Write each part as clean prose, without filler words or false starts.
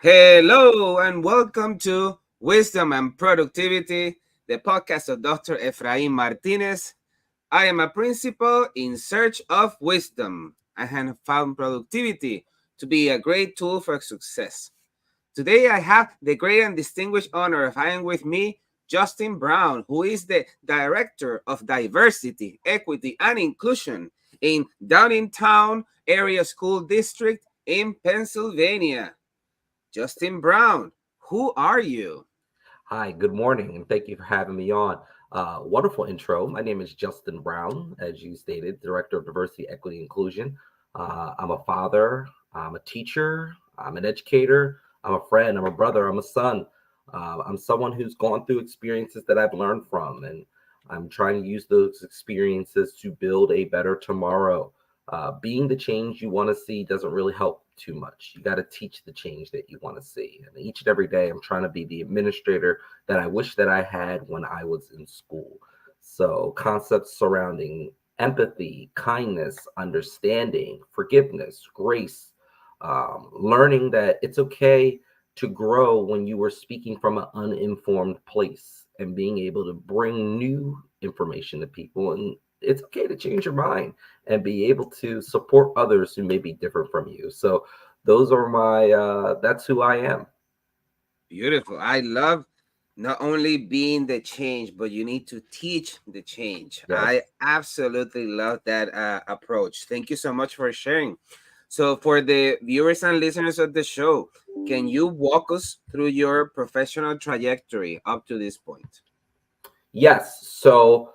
Hello and welcome to Wisdom and Productivity, the podcast of Dr. Efraín Martinez. I am a principal in search of wisdom. I have found productivity to be a great tool for success. Today I have the great and distinguished honor of having with me Justin Brown, who is the Director of Diversity, Equity, and Inclusion in Downingtown Area School District in Pennsylvania. Justin Brown, who are you? Hi, good morning, and thank you for having me on. Wonderful intro. My name is Justin Brown, as you stated, Director of Diversity, Equity, Inclusion. I'm a father, I'm a teacher, I'm an educator, I'm a friend, I'm a brother, I'm a son. I'm someone who's gone through experiences that I've learned from, and I'm trying to use those experiences to build a better tomorrow. Being the change you want to see doesn't really help too much. You got to teach the change that you want to see. And each and every day, I'm trying to be the administrator that I wish that I had when I was in school. So, concepts surrounding empathy, kindness, understanding, forgiveness, grace, learning that it's okay to grow when you were speaking from an uninformed place and being able to bring new information to people. And it's okay to change your mind and be able to support others who may be different from you. So those are that's who I am. Beautiful. I love not only being the change, but you need to teach the change. I Yes. absolutely love that approach. Thank you so much for sharing. So, for the viewers and listeners of the show, can you walk us through your professional trajectory up to this point? Yes. So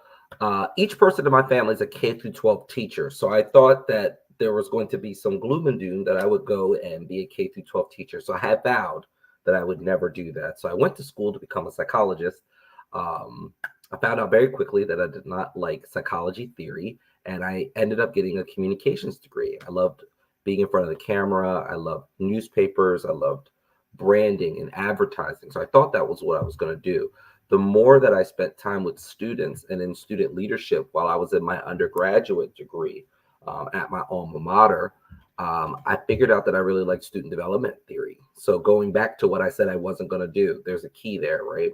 each person in my family is a K through 12 teacher. So I thought that there was going to be some gloom and doom that I would go and be a K through 12 teacher. So I had vowed that I would never do that. So I went to school to become a psychologist. Um, I found out very quickly that I did not like psychology theory, and I ended up getting a communications degree. I loved being in front of the camera. I loved newspapers. I loved branding and advertising. So I thought that was what I was going to do. The more that I spent time with students and in student leadership while I was in my undergraduate degree at my alma mater, I figured out that I really liked student development theory. So going back to what I said I wasn't going to do, there's a key there, right?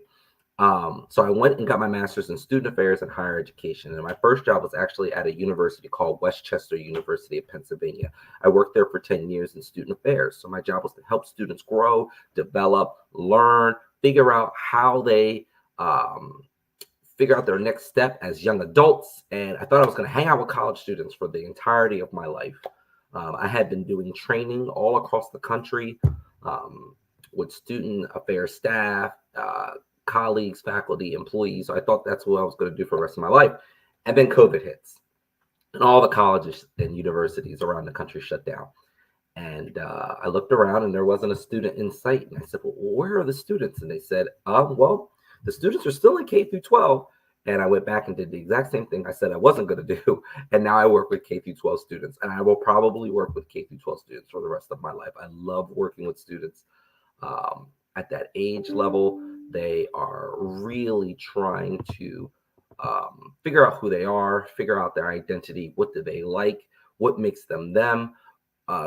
So I went and got my master's in student affairs and higher education. And my first job was actually at a university called Westchester University of Pennsylvania. I worked there for 10 years in student affairs. So my job was to help students grow, develop, learn, figure out how they um, figure out their next step as young adults. And I thought I was going to hang out with college students for the entirety of my life. I had been doing training all across the country um, with student affairs staff, colleagues, faculty, employees. So I thought that's what I was going to do for the rest of my life. And then COVID hits, and all the colleges and universities around the country shut down. And I looked around and there wasn't a student in sight. And I said, well, where are the students? And they said, well, the students are still in K through 12. And I went back and did the exact same thing I said I wasn't going to do. And now I work with K through 12 students. And I will probably work with K through 12 students for the rest of my life. I love working with students at that age level. They are really trying to figure out who they are, figure out their identity. What do they like? What makes them them?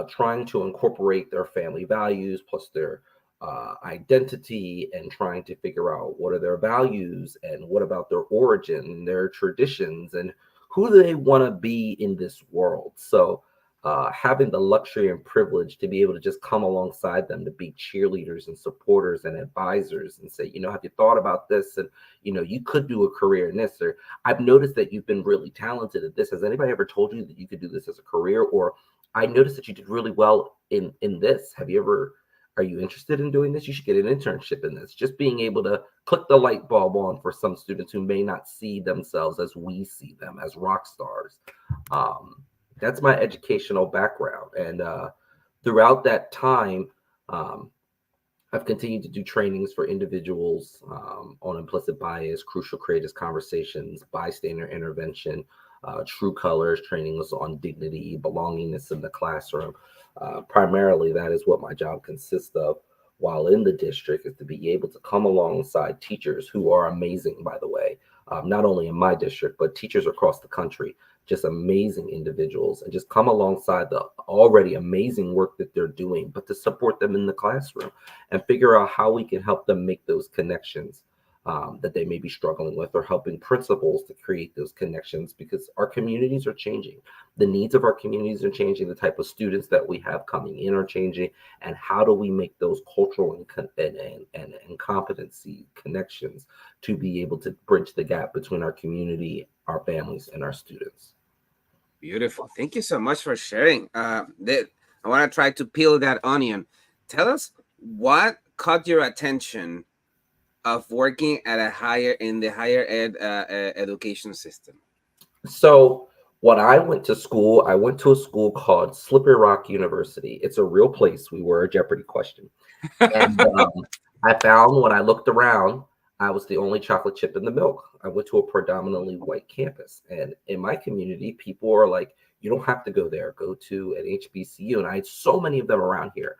Trying to incorporate their family values plus their identity and trying to figure out what are their values and what about their origin, their traditions, and who do they want to be in this world. So, having the luxury and privilege to be able to just come alongside them to be cheerleaders and supporters and advisors and say, have you thought about this? And, you could do a career in this, or I've noticed that you've been really talented at this. Has anybody ever told you that you could do this as a career? Or I noticed that you did really well in this. Are you interested in doing this? You should get an internship in this. Just being able to click the light bulb on for some students who may not see themselves as we see them as rock stars. Um, that's my educational background. And throughout that time, um, I've continued to do trainings for individuals on implicit bias, crucial courageous conversations, bystander intervention, true colors. Training was on dignity, belongingness in the classroom. Primarily, that is what my job consists of while in the district, is to be able to come alongside teachers who are amazing, by the way, not only in my district, but teachers across the country, just amazing individuals and just come alongside the already amazing work that they're doing, but to support them in the classroom and figure out how we can help them make those connections that they may be struggling with, or helping principals to create those connections, because our communities are changing. The needs of our communities are changing. The type of students that we have coming in are changing. And how do we make those cultural and competency connections to be able to bridge the gap between our community, our families, and our students? Beautiful. Thank you so much for sharing. I want to try to peel that onion. Tell us what caught your attention of working at a higher in the higher ed education system. So when I went to school, I went to a school called Slippery Rock University. It's a real place. We were a Jeopardy question. And I found when I looked around, I was the only chocolate chip in the milk. I went to a predominantly white campus. And in my community, people are like, you don't have to go there. Go to an HBCU. And I had so many of them around here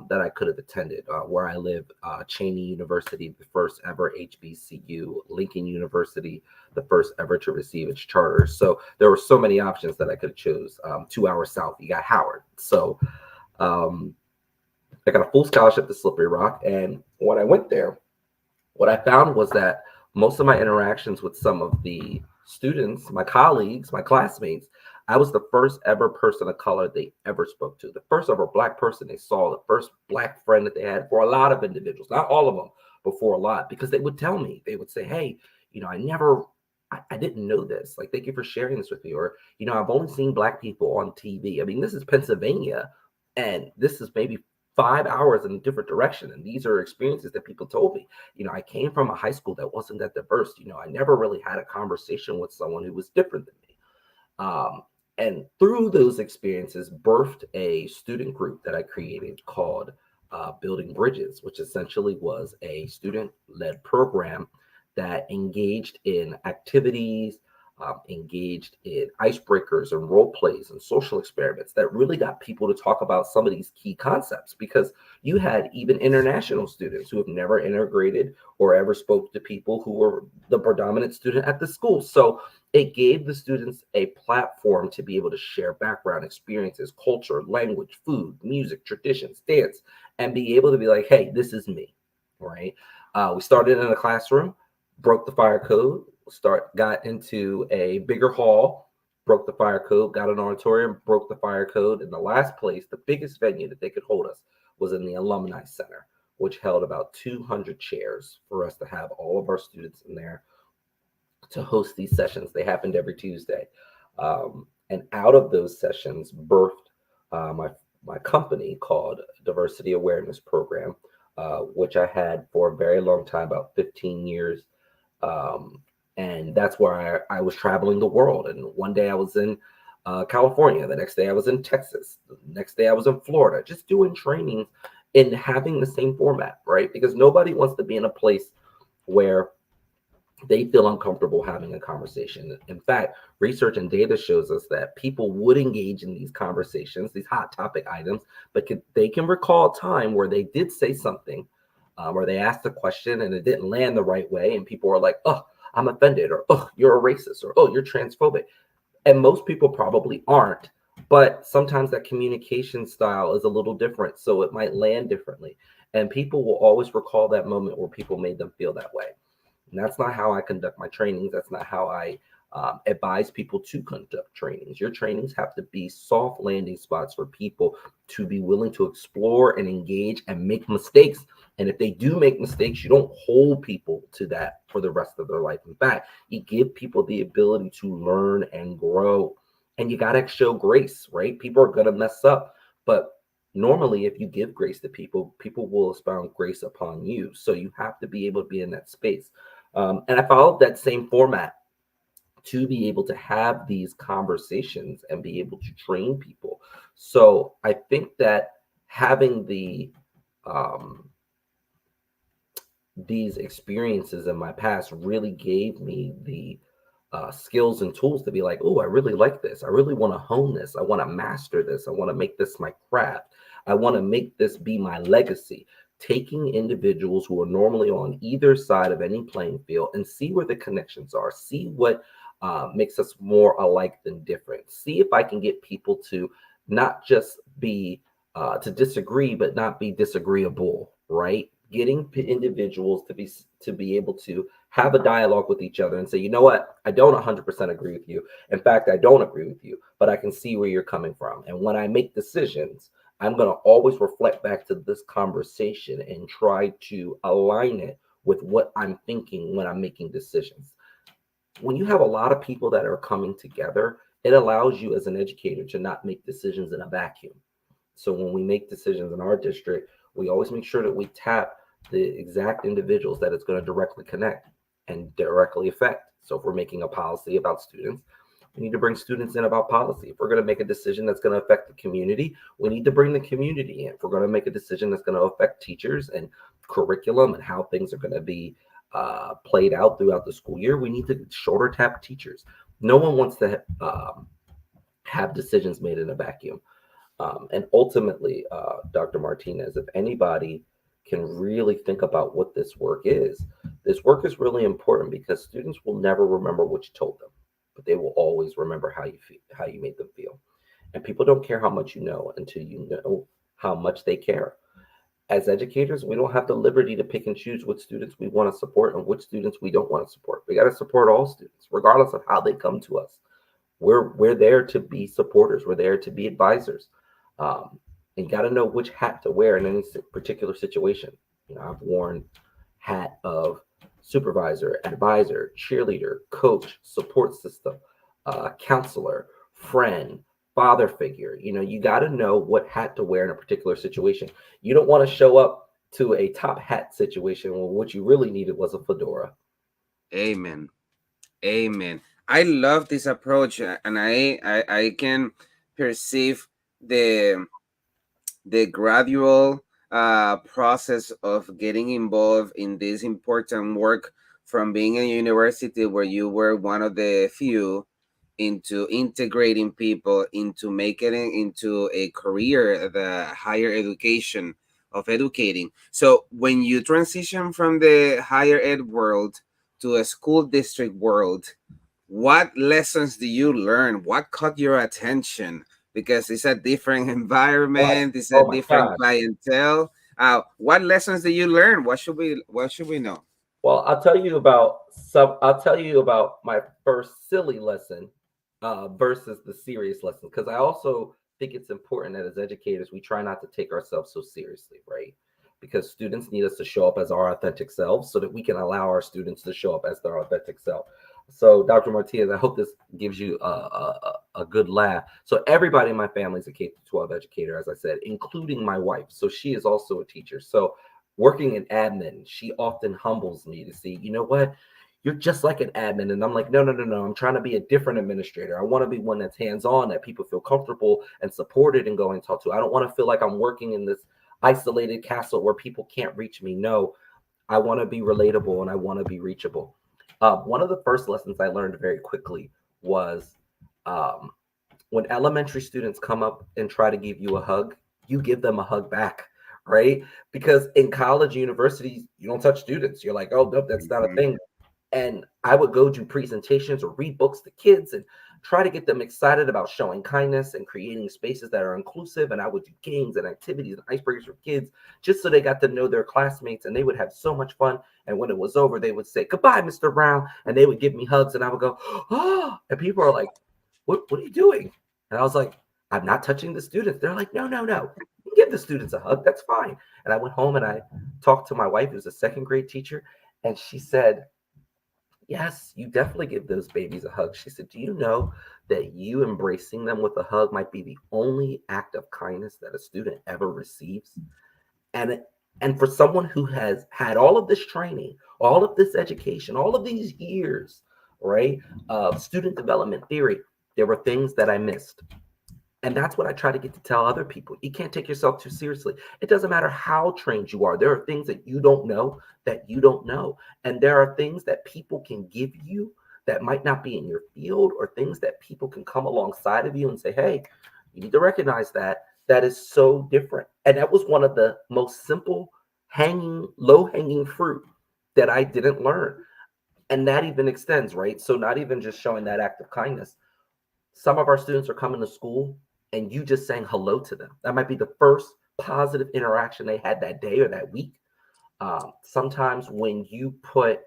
that I could have attended. Where I live, Cheney University, the first ever HBCU, Lincoln University, the first ever to receive its charter. So there were so many options that I could have chose. 2 hours south, you got Howard. So I got a full scholarship to Slippery Rock. And when I went there, what I found was that most of my interactions with some of the students, my colleagues, my classmates, I was the first ever person of color they ever spoke to, the first ever Black person they saw, the first Black friend that they had, for a lot of individuals, not all of them, but for a lot, because they would tell me, they would say, hey, I didn't know this. Like, thank you for sharing this with me. Or, I've only seen Black people on TV. I mean, this is Pennsylvania, and this is maybe 5 hours in a different direction. And these are experiences that people told me. I came from a high school that wasn't that diverse. I never really had a conversation with someone who was different than me. And through those experiences, birthed a student group that I created called Building Bridges, which essentially was a student-led program that engaged in activities, engaged in icebreakers and role plays and social experiments that really got people to talk about some of these key concepts, because you had even international students who have never integrated or ever spoke to people who were the predominant student at the school. So it gave the students a platform to be able to share background experiences, culture, language, food, music, traditions, dance, and be able to be like, hey, this is me, right? We started in a classroom, broke the fire code, got into a bigger hall, broke the fire code, got an auditorium, broke the fire code. And the last place, the biggest venue that they could hold us, was in the Alumni Center, which held about 200 chairs for us to have all of our students in there to host these sessions. They happened every Tuesday. And out of those sessions birthed my company called Diversity Awareness Program, which I had for a very long time, about 15 years. And that's where I was traveling the world. And one day I was in California. The next day I was in Texas. The next day I was in Florida, just doing trainings and having the same format, right? Because nobody wants to be in a place where they feel uncomfortable having a conversation. In fact, research and data shows us that people would engage in these conversations, these hot topic items, but they can recall a time where they did say something, or they asked a question and it didn't land the right way. And people were like, oh, I'm offended, or oh, you're a racist, or oh, you're transphobic. And most people probably aren't, but sometimes that communication style is a little different, so it might land differently. And people will always recall that moment where people made them feel that way. And that's not how I conduct my trainings. That's not how I advise people to conduct trainings. Your trainings have to be soft landing spots for people to be willing to explore and engage and make mistakes. And if they do make mistakes, you don't hold people to that for the rest of their life. In fact, you give people the ability to learn and grow. And you got to show grace, right? People are going to mess up. But normally, if you give grace to people, people will expound grace upon you. So you have to be able to be in that space. And I followed that same format to be able to have these conversations and be able to train people. So I think that having these experiences in my past really gave me the skills and tools to be like, oh, I really like this. I really want to hone this. I want to master this. I want to make this my craft. I want to make this be my legacy. Taking individuals who are normally on either side of any playing field and see where the connections are, see what makes us more alike than different. See if I can get people to not just be to disagree, but not be disagreeable, right? Getting individuals to be able to have a dialogue with each other and say, you know what, I don't 100% agree with you. In fact, I don't agree with you, but I can see where you're coming from. And when I make decisions, I'm going to always reflect back to this conversation and try to align it with what I'm thinking when I'm making decisions. When you have a lot of people that are coming together, it allows you as an educator to not make decisions in a vacuum. So when we make decisions in our district, we always make sure that we tap the exact individuals that it's going to directly connect and directly affect. So if we're making a policy about students, we need to bring students in about policy. If we're going to make a decision that's going to affect the community, we need to bring the community in. If we're going to make a decision that's going to affect teachers and curriculum and how things are going to be played out throughout the school year, we need to shoulder tap teachers. No one wants to have decisions made in a vacuum. And ultimately, Dr. Martinez, if anybody can really think about what this work is really important because students will never remember what you told them, but they will always remember how you feel, how you made them feel. And people don't care how much you know until you know how much they care. As educators, we don't have the liberty to pick and choose which students we want to support and which students we don't want to support. We got to support all students, regardless of how they come to us. We're there to be supporters. We're there to be advisors. And you got to know which hat to wear in any particular situation. You know, I've worn hat of supervisor, advisor, cheerleader, coach, support system, counselor, friend, father figure. You know, you got to know what hat to wear in a particular situation. You don't want to show up to a top hat situation when what you really needed was a fedora. Amen. Amen. I love this approach, and I can perceive the gradual process of getting involved in this important work from being in a university where you were one of the few into integrating people into making it into a career, the higher education of educating. So when you transition from the higher ed world to a school district world, what lessons do you learn? What caught your attention? Because it's a different What? environment, it's a Oh my different God. clientele. What lessons do you learn? What should we know? Well, I'll tell you about my first silly lesson versus the serious lesson because I also think it's important that as educators we try not to take ourselves so seriously, right? Because students need us to show up as our authentic selves so that we can allow our students to show up as their authentic self. So, Dr. Martinez, I hope this gives you a good laugh. So, everybody in my family is a K 12 educator, as I said, including my wife. So, she is also a teacher. So, working in admin, she often humbles me to see, you know what? You're just like an admin. And I'm like, no, no, no, no. I'm trying to be a different administrator. I want to be one that's hands-on, that people feel comfortable and supported and going to talk to. I don't want to feel like I'm working in this isolated castle where people can't reach me. No, I want to be relatable and I want to be reachable. One of the first lessons I learned very quickly was um, when elementary students come up and try to give you a hug, you give them a hug back, right? Because in college, universities, you don't touch students. You're like, oh, nope, that's not a Mhm. thing. And I would go do presentations or read books to kids and try to get them excited about showing kindness and creating spaces that are inclusive. And I would do games and activities and icebreakers for kids just so they got to know their classmates and they would have so much fun. And when it was over, they would say, goodbye, Mr. Brown. And they would give me hugs and I would go, oh, and people are like, what are you doing? And I was like, I'm not touching the students. They're like, no, no, no. You can give the students a hug. That's fine. And I went home and I talked to my wife, who's a second grade teacher. And she said, yes, you definitely give those babies a hug. She said, do you know that you embracing them with a hug might be the only act of kindness that a student ever receives? And and for someone who has had all of this training, all of this education, all of these years, right, of student development theory, there were things that I missed. And that's what I try to get to tell other people. You can't take yourself too seriously. It doesn't matter how trained you are. There are things that you don't know that you don't know. And there are things that people can give you that might not be in your field, or things that people can come alongside of you and say, hey, you need to recognize that. That is so different. And that was one of the most simple, low hanging fruit that I didn't learn. And that even extends, right? So not even just showing that act of kindness. Some of our students are coming to school and you just saying hello to them. That might be the first positive interaction they had that day or that week. Sometimes when you put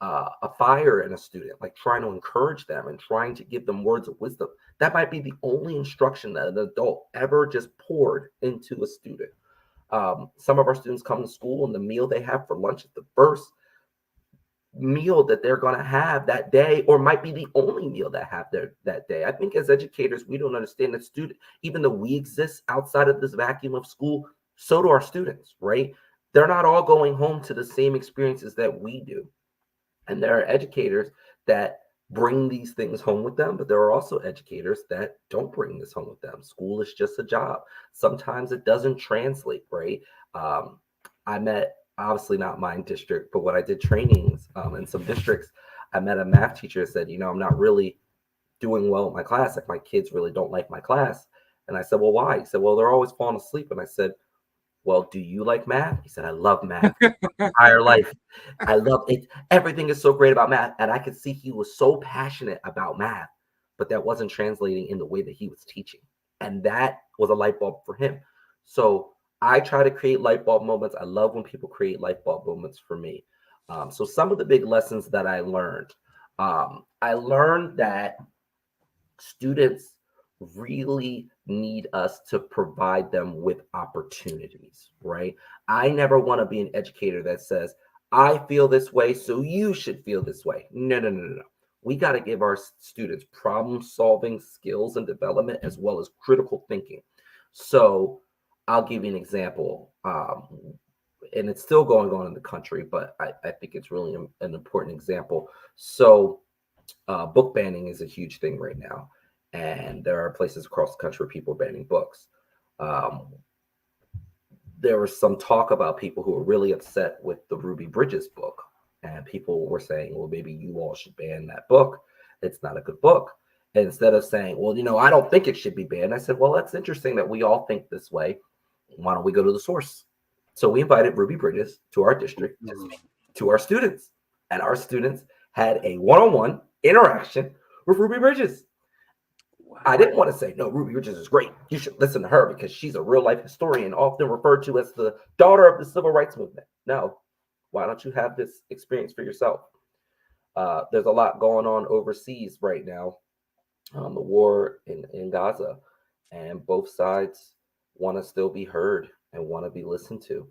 a fire in a student, like trying to encourage them and trying to give them words of wisdom, that might be the only instruction that an adult ever just poured into a student. Some of our students come to school and the meal they have for lunch is the first meal that they're going to have that day, or might be the only meal that have there that day. I think as educators, we don't understand that student, even though we exist outside of this vacuum of school, so do our students, right? They're not all going home to the same experiences that we do. And there are educators that bring these things home with them, but there are also educators that don't bring this home with them. School is just a job. Sometimes it doesn't translate, right? I met, obviously not my district, but when I did trainings in some districts, I met a math teacher that said, I'm not really doing well in my class. Like my kids really don't like my class. And I said, well, why? He said, well, they're always falling asleep. And I said, well, do you like math? He said, I love math. Entire life. I love it. Everything is so great about math. And I could see he was so passionate about math, but that wasn't translating in the way that he was teaching. And that was a light bulb for him. So I try to create light bulb moments. I love when people create light bulb moments for me. So some of the big lessons that I learned that students really need us to provide them with opportunities, right? I never want to be an educator that says, I feel this way, so you should feel this way. No, no, no, no, no. We got to give our students problem solving skills and development as well as critical thinking. So I'll give you an example. And it's still going on in the country, but I think it's really an important example. So book banning is a huge thing right now. And there are places across the country where people are banning books. Um, there was some talk about people who were really upset with the Ruby Bridges book. And people were saying, well, maybe you all should ban that book. It's not a good book. And instead of saying, well, I don't think it should be banned, I said, well, that's interesting that we all think this way. Why don't we go to the source? So we invited Ruby Bridges to our district to speak to our students. And our students had a one-on-one interaction with Ruby Bridges. Wow. I didn't want to say, no, Ruby Bridges is great. You should listen to her because she's a real life historian, often referred to as the daughter of the civil rights movement. No, why don't you have this experience for yourself? There's a lot going on overseas right now, the war in Gaza, and both sides want to still be heard and want to be listened to.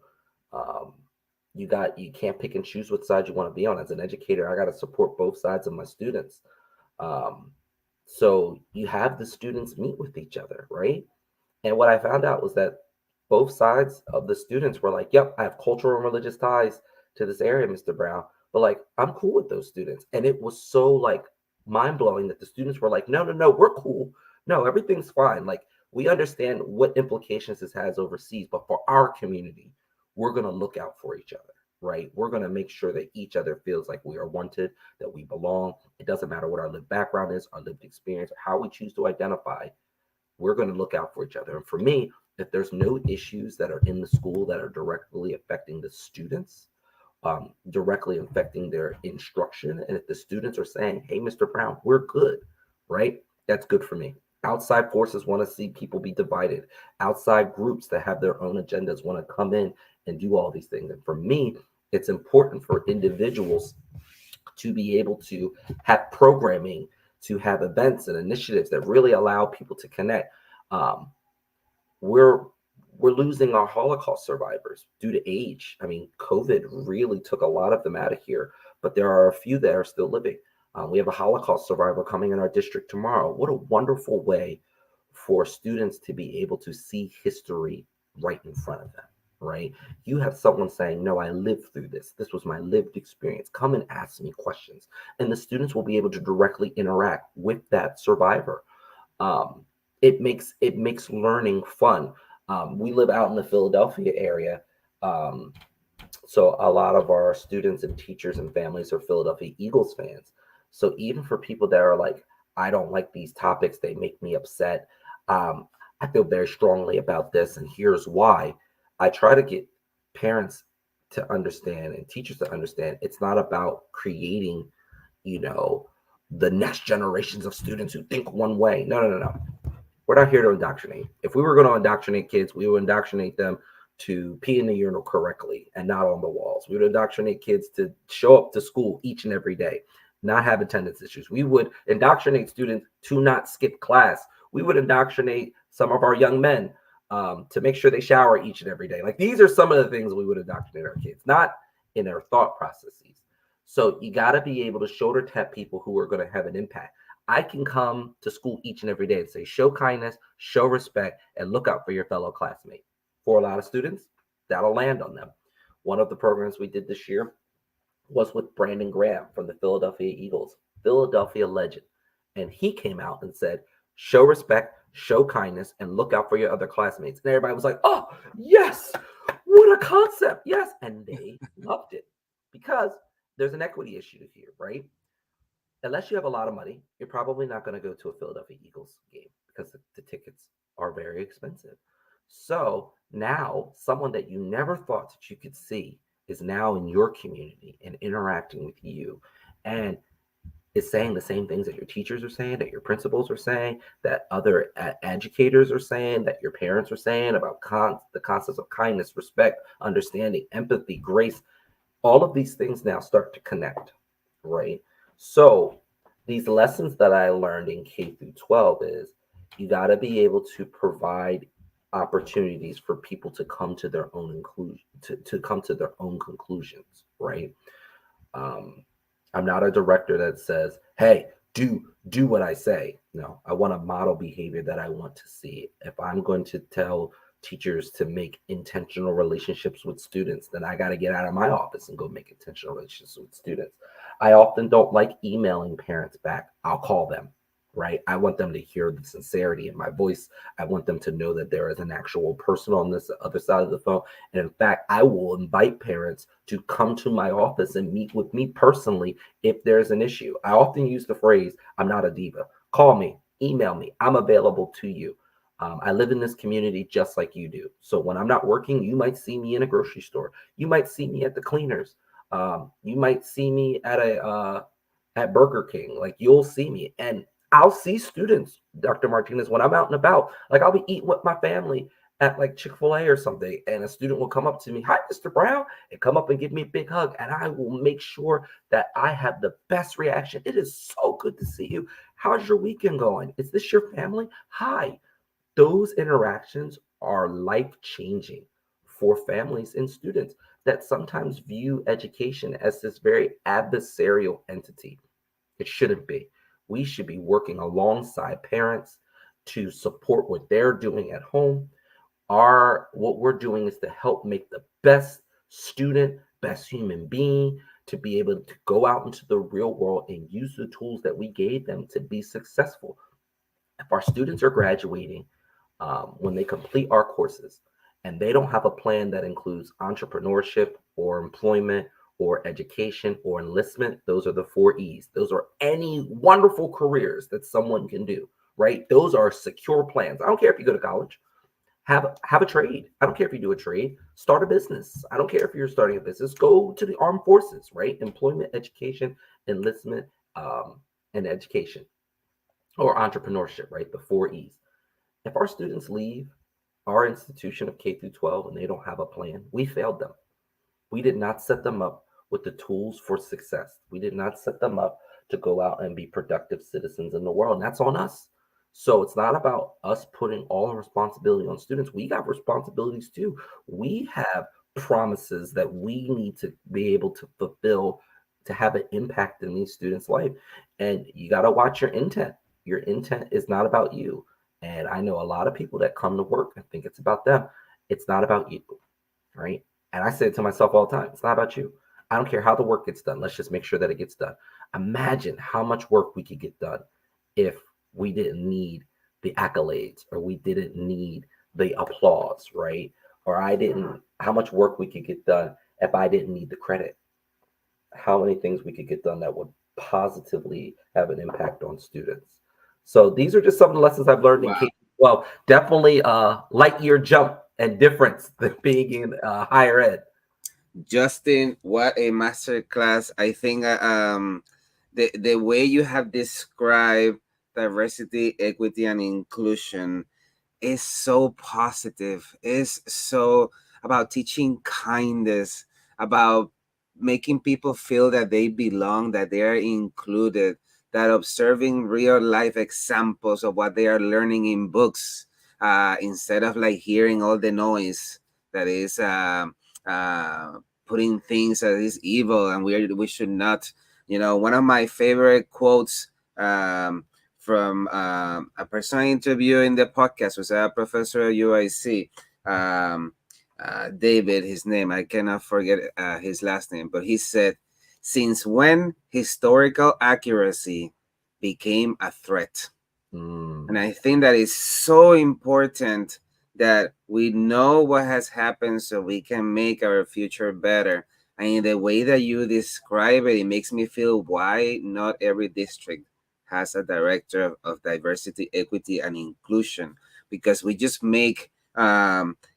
You can't pick and choose what side you want to be on. As an educator, I got to support both sides of my students. So you have the students meet with each other, right? And what I found out was that both sides of the students were like, yep, I have cultural and religious ties to this area, Mr. Brown. But like, I'm cool with those students. And it was so like mind blowing that the students were like, no, no, no, we're cool. No, everything's fine. Like, we understand what implications this has overseas, but for our community, we're going to look out for each other, right? We're going to make sure that each other feels like we are wanted, that we belong. It doesn't matter what our lived background is, our lived experience, or how we choose to identify. We're going to look out for each other. And for me, if there's no issues that are in the school that are directly affecting the students, directly affecting their instruction, and if the students are saying, hey, Mr. Brown, we're good, right? That's good for me. Outside forces want to see people be divided. Outside groups that have their own agendas want to come in and do all these things. And for me, it's important for individuals to be able to have programming, to have events and initiatives that really allow people to connect. We're losing our Holocaust survivors due to age. I mean, COVID really took a lot of them out of here, but there are a few that are still living. We have a Holocaust survivor coming in our district tomorrow. What a wonderful way for students to be able to see history right in front of them, right? You have someone saying, no, I lived through this. This was my lived experience. Come and ask me questions. And the students will be able to directly interact with that survivor. It makes learning fun. We live out in the Philadelphia area. So a lot of our students and teachers and families are Philadelphia Eagles fans. So even for people that are like, I don't like these topics, they make me upset. I feel very strongly about this, and here's why. I try to get parents to understand and teachers to understand it's not about creating the next generations of students who think one way. No, no, no, no. We're not here to indoctrinate. If we were going to indoctrinate kids, we would indoctrinate them to pee in the urinal correctly and not on the walls. We would indoctrinate kids to show up to school each and every day, not have attendance issues. We would indoctrinate students to not skip class. We would indoctrinate some of our young men to make sure they shower each and every day. Like, these are some of the things we would indoctrinate our kids, not in their thought processes. So you got to be able to shoulder tap people who are going to have an impact. I can come to school each and every day and say, show kindness, show respect, and look out for your fellow classmate. For a lot of students, that'll land on them. One of the programs we did this year was with Brandon Graham from the Philadelphia Eagles, Philadelphia legend. And he came out and said, show respect, show kindness, and look out for your other classmates. And everybody was like, oh, yes, what a concept. Yes. And they loved it because there's an equity issue here, right? Unless you have a lot of money, you're probably not going to go to a Philadelphia Eagles game because the tickets are very expensive. So now someone that you never thought that you could see is now in your community and interacting with you and is saying the same things that your teachers are saying, that your principals are saying, that other educators are saying, that your parents are saying about the concepts of kindness, respect, understanding, empathy, grace. All of these things now start to connect, right? So these lessons that I learned in K through 12 is you got to be able to provide opportunities for people to come to their own inclusion, to come to their own conclusions, right? I'm not a director that says, hey, do what I say. No, I want a model behavior that I want to see. If I'm going to tell teachers to make intentional relationships with students, then I got to get out of my office and go make intentional relationships with students. I often don't like emailing parents back. I'll call them, right? I want them to hear the sincerity in my voice. I want them to know that there is an actual person on this other side of the phone. And in fact, I will invite parents to come to my office and meet with me personally if there's an issue. I often use the phrase, I'm not a diva. Call me, email me. I'm available to you. I live in this community just like you do. So when I'm not working, you might see me in a grocery store. You might see me at the cleaners. You might see me at Burger King. Like, you'll see me. And I'll see students, Dr. Martinez, when I'm out and about. Like, I'll be eating with my family at like Chick-fil-A or something, and a student will come up to me, hi, Mr. Brown, and come up and give me a big hug. And I will make sure that I have the best reaction. It is so good to see you. How's your weekend going? Is this your family? Hi. Those interactions are life-changing for families and students that sometimes view education as this very adversarial entity. It shouldn't be. We should be working alongside parents to support what they're doing at home. What we're doing is to help make the best student, best human being, to be able to go out into the real world and use the tools that we gave them to be successful. If our students are graduating, when they complete our courses and they don't have a plan that includes entrepreneurship or employment or education or enlistment, those are the 4 E's. Those are any wonderful careers that someone can do, right? Those are secure plans. I don't care if you go to college. Have a trade. I don't care if you do a trade. Start a business. I don't care if you're starting a business. Go to the armed forces, right? Employment, education, enlistment, and education or entrepreneurship, right? The 4 E's. If our students leave our institution of K through 12 and they don't have a plan, we failed them. We did not set them up with the tools for success. We did not set them up to go out and be productive citizens in the world. And that's on us. So it's not about us putting all the responsibility on students. We got responsibilities too. We have promises that we need to be able to fulfill to have an impact in these students' life. And you got to watch your intent. Your intent is not about you. And I know a lot of people that come to work and think it's about them. It's not about you, right? And I say it to myself all the time. It's not about you. I don't care how the work gets done. Let's just make sure that it gets done. Imagine how much work we could get done if we didn't need the accolades or we didn't need the applause, right? Or how much work we could get done if I didn't need the credit. How many things we could get done that would positively have an impact on students. So these are just some of the lessons I've learned in K-12. Definitely light year jump and difference than being in higher ed. Justin, what a masterclass. I think the way you have described diversity, equity, and inclusion is so positive. It's so about teaching kindness, about making people feel that they belong, that they are included, that observing real life examples of what they are learning in books, instead of like hearing all the noise that is uh, putting things that is evil and we should not. One of my favorite quotes, from a person I interviewed in the podcast, was a professor at UIC. Um, David, his name, I cannot forget his last name, but he said, "Since when historical accuracy became a threat?" And Mm, I think that is so important that we know what has happened so we can make our future better. And in the way that you describe it, it makes me feel why not every district has a director of diversity, equity, and inclusion, because we just make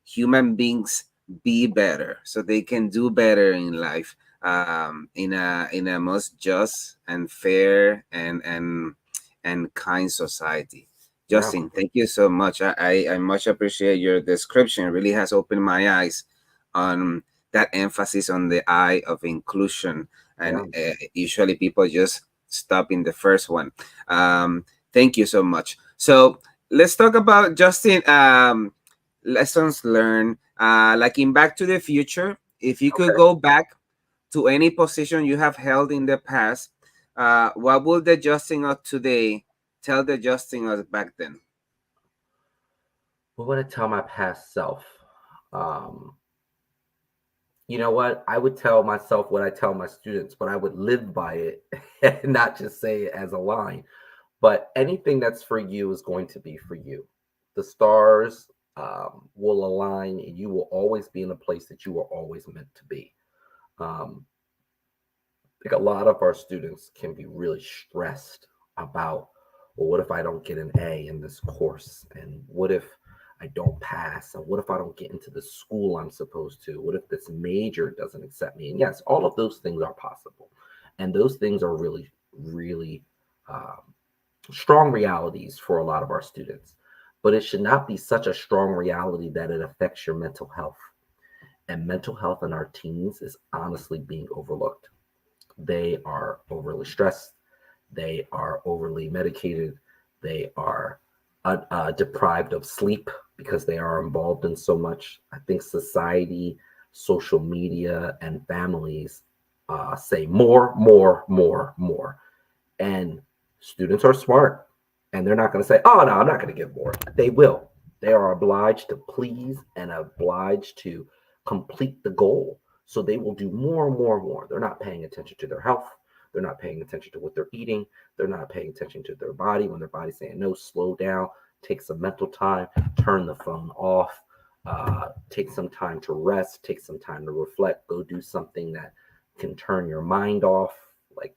human beings be better so they can do better in life, in a most just and fair and kind society. yeah, Justin, thank you so much. I much appreciate your description. It really has opened my eyes on that emphasis on the eye of inclusion. And yeah. usually people just stop in the first one. Thank you so much. So let's talk about, Justin, lessons learned. Like in Back to the Future, if you could Okay. go back to any position you have held in the past, what would the Justin of today tell the Justin of back then? What would I tell my past self? Um, you know what? I would tell myself what I tell my students, but I would live by it and not just say it as a line. But anything that's for you is going to be for you. The stars will align, and you will always be in a place that you were always meant to be. Um, I think a lot of our students can be really stressed about, well, what if I don't get an A in this course? And what if I don't pass? And what if I don't get into the school I'm supposed to? What if this major doesn't accept me? And yes, all of those things are possible. And those things are really, really um, strong realities for a lot of our students. But it should not be such a strong reality that it affects your mental health. And mental health in our teens is honestly being overlooked. They are overly stressed. They are overly medicated. They are deprived of sleep because they are involved in so much. I think society, social media, and families say more, more, more, more. And students are smart and they're not going to say, oh, no, I'm not going to give more. They will. They are obliged to please and obliged to complete the goal. So they will do more and more and more. They're not paying attention to their health. They're not paying attention to what they're eating. They're not paying attention to their body when their body's saying, no, slow down, take some mental time, turn the phone off, take some time to rest, take some time to reflect, go do something that can turn your mind off, like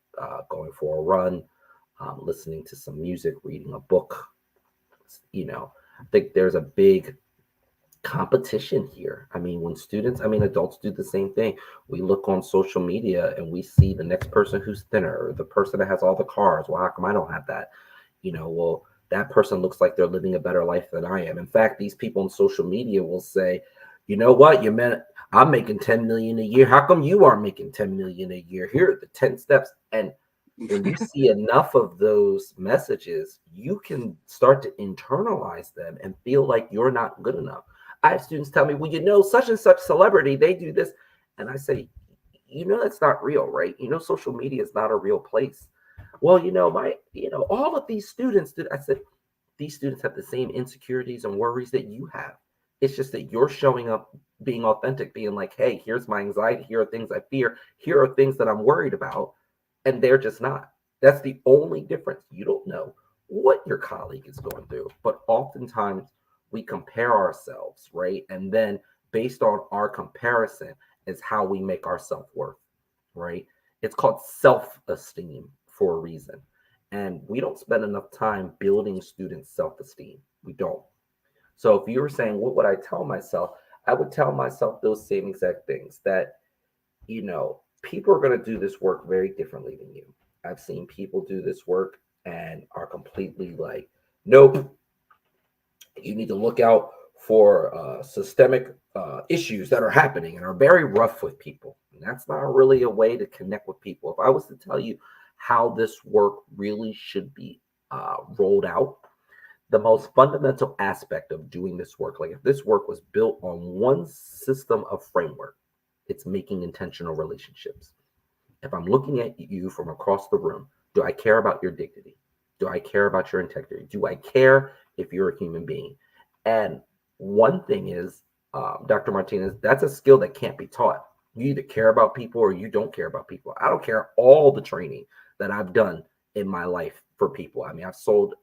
going for a run, listening to some music, reading a book. I think there's a big competition here. I mean, when students, I mean, adults do the same thing. We look on social media and we see the next person who's thinner, or the person that has all the cars. Well, how come I don't have that? Well, that person looks like they're living a better life than I am. In fact, these people on social media will say, you know what, I'm making 10 million a year. How come you aren't making 10 million a year? Here are the 10 steps. And when you see enough of those messages, you can start to internalize them and feel like you're not good enough. I have students tell me, well, such and such celebrity, they do this. And I say, that's not real, right? Social media is not a real place. Well, all of these students did. I said, these students have the same insecurities and worries that you have. It's just that you're showing up being authentic, being like, hey, here's my anxiety. Here are things I fear. Here are things that I'm worried about. And they're just not. That's the only difference. You don't know what your colleague is going through, but oftentimes we compare ourselves, right? And then based on our comparison is how we make our self worth, right? It's called self esteem for a reason. And we don't spend enough time building students' self esteem. We don't. So if you were saying, what would I tell myself? I would tell myself those same exact things that, people are going to do this work very differently than you. I've seen people do this work and are completely like, nope, you need to look out for systemic issues that are happening and are very rough with people. And that's not really a way to connect with people. If I was to tell you how this work really should be rolled out, the most fundamental aspect of doing this work, like if this work was built on one system of framework, it's making intentional relationships. If I'm looking at you from across the room, do I care about your dignity? Do I care about your integrity? Do I care if you're a human being? And one thing is, Dr. Martinez, that's a skill that can't be taught. You either care about people or you don't care about people. I don't care all the training that I've done in my life for people. I mean, I've sold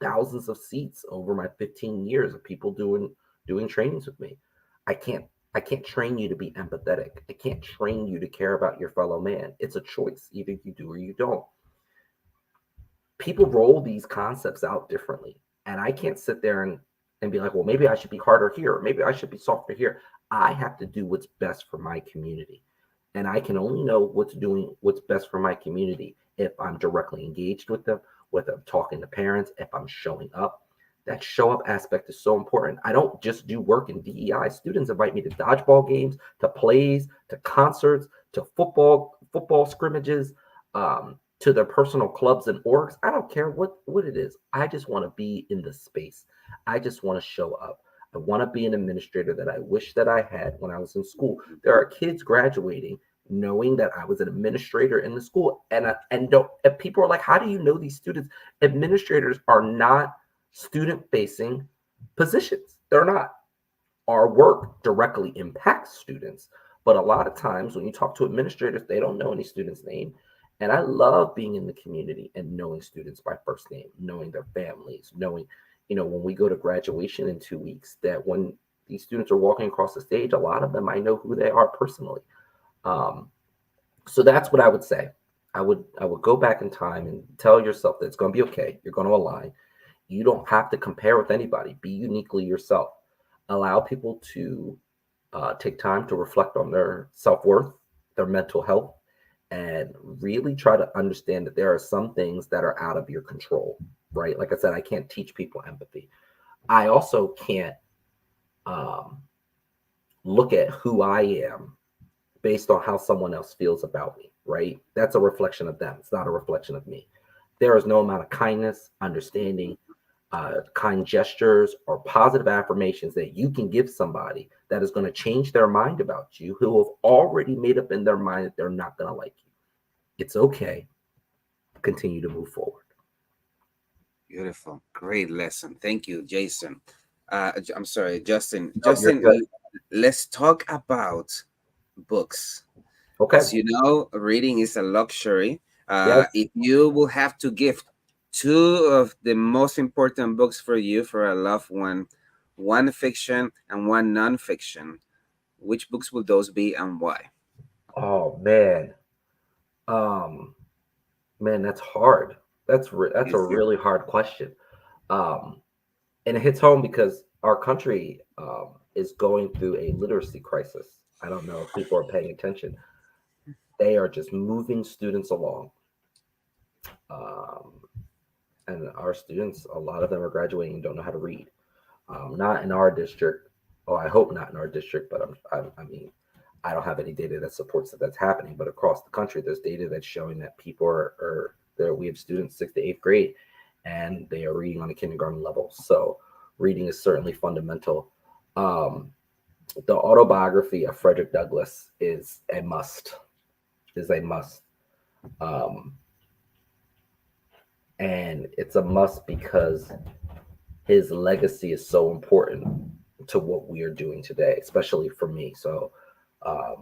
thousands of seats over my 15 years of people doing trainings with me. I can't I can't train you to be empathetic. I can't train you to care about your fellow man. It's a choice. Either you do or you don't. People roll these concepts out differently. And I can't sit there and be like, well, maybe I should be harder here. Or maybe I should be softer here. I have to do what's best for my community. And I can only know what's best for my community if I'm directly engaged with them, whether I'm talking to parents, if I'm showing up. That show up aspect is so important. I don't just do work in DEI. Students invite me to dodgeball games, to plays, to concerts, to football scrimmages, to their personal clubs and orgs. I don't care what it is. I just want to be in the space. I just want to show up. I want to be an administrator that I wish that I had when I was in school. There are kids graduating knowing that I was an administrator in the school, and people are like, how do you know these students? Administrators are not student-facing positions. They're not. Our work directly impacts students, but a lot of times when you talk to administrators, they don't know any student's name. And I love being in the community and knowing students by first name, knowing their families, knowing, when we go to graduation in 2 weeks, that when these students are walking across the stage, a lot of them, I know who they are personally. So that's what I would say. I would go back in time and tell yourself that it's going to be okay. You're going to align. You don't have to compare with anybody. Be uniquely yourself. Allow people to take time to reflect on their self-worth, their mental health, and really try to understand that there are some things that are out of your control, right? Like I said, I can't teach people empathy. I also can't look at who I am based on how someone else feels about me, right? That's a reflection of them. It's not a reflection of me. There is no amount of kindness, understanding, kind gestures, or positive affirmations that you can give somebody that is going to change their mind about you, who have already made up in their mind that they're not going to like you. It's okay. Continue to move forward. Beautiful. Great lesson. Thank you, Jason. I'm sorry, Justin. No, you're Justin, good. let's talk about books. Okay. As you know, reading is a luxury. Yes. If you will have to gift two of the most important books for you, for a loved one fiction and one nonfiction, which books will those be and why? Oh man. Um, Man, that's hard. That's a Is it? really hard question. Um, and it hits home because our country is going through a literacy crisis. I don't know if people are paying attention. They are just moving students along. Um, and our students, a lot of them are graduating and don't know how to read. Not in our district. Oh, I hope not in our district, but I mean, I don't have any data that supports that that's happening. But across the country, there's data that's showing that people are there. We have students 6th to 8th grade, and they are reading on a kindergarten level. So reading is certainly fundamental. Um, the autobiography of Frederick Douglass is a must. Is a must. Um, and it's a must because his legacy is so important to what we are doing today, especially for me. So I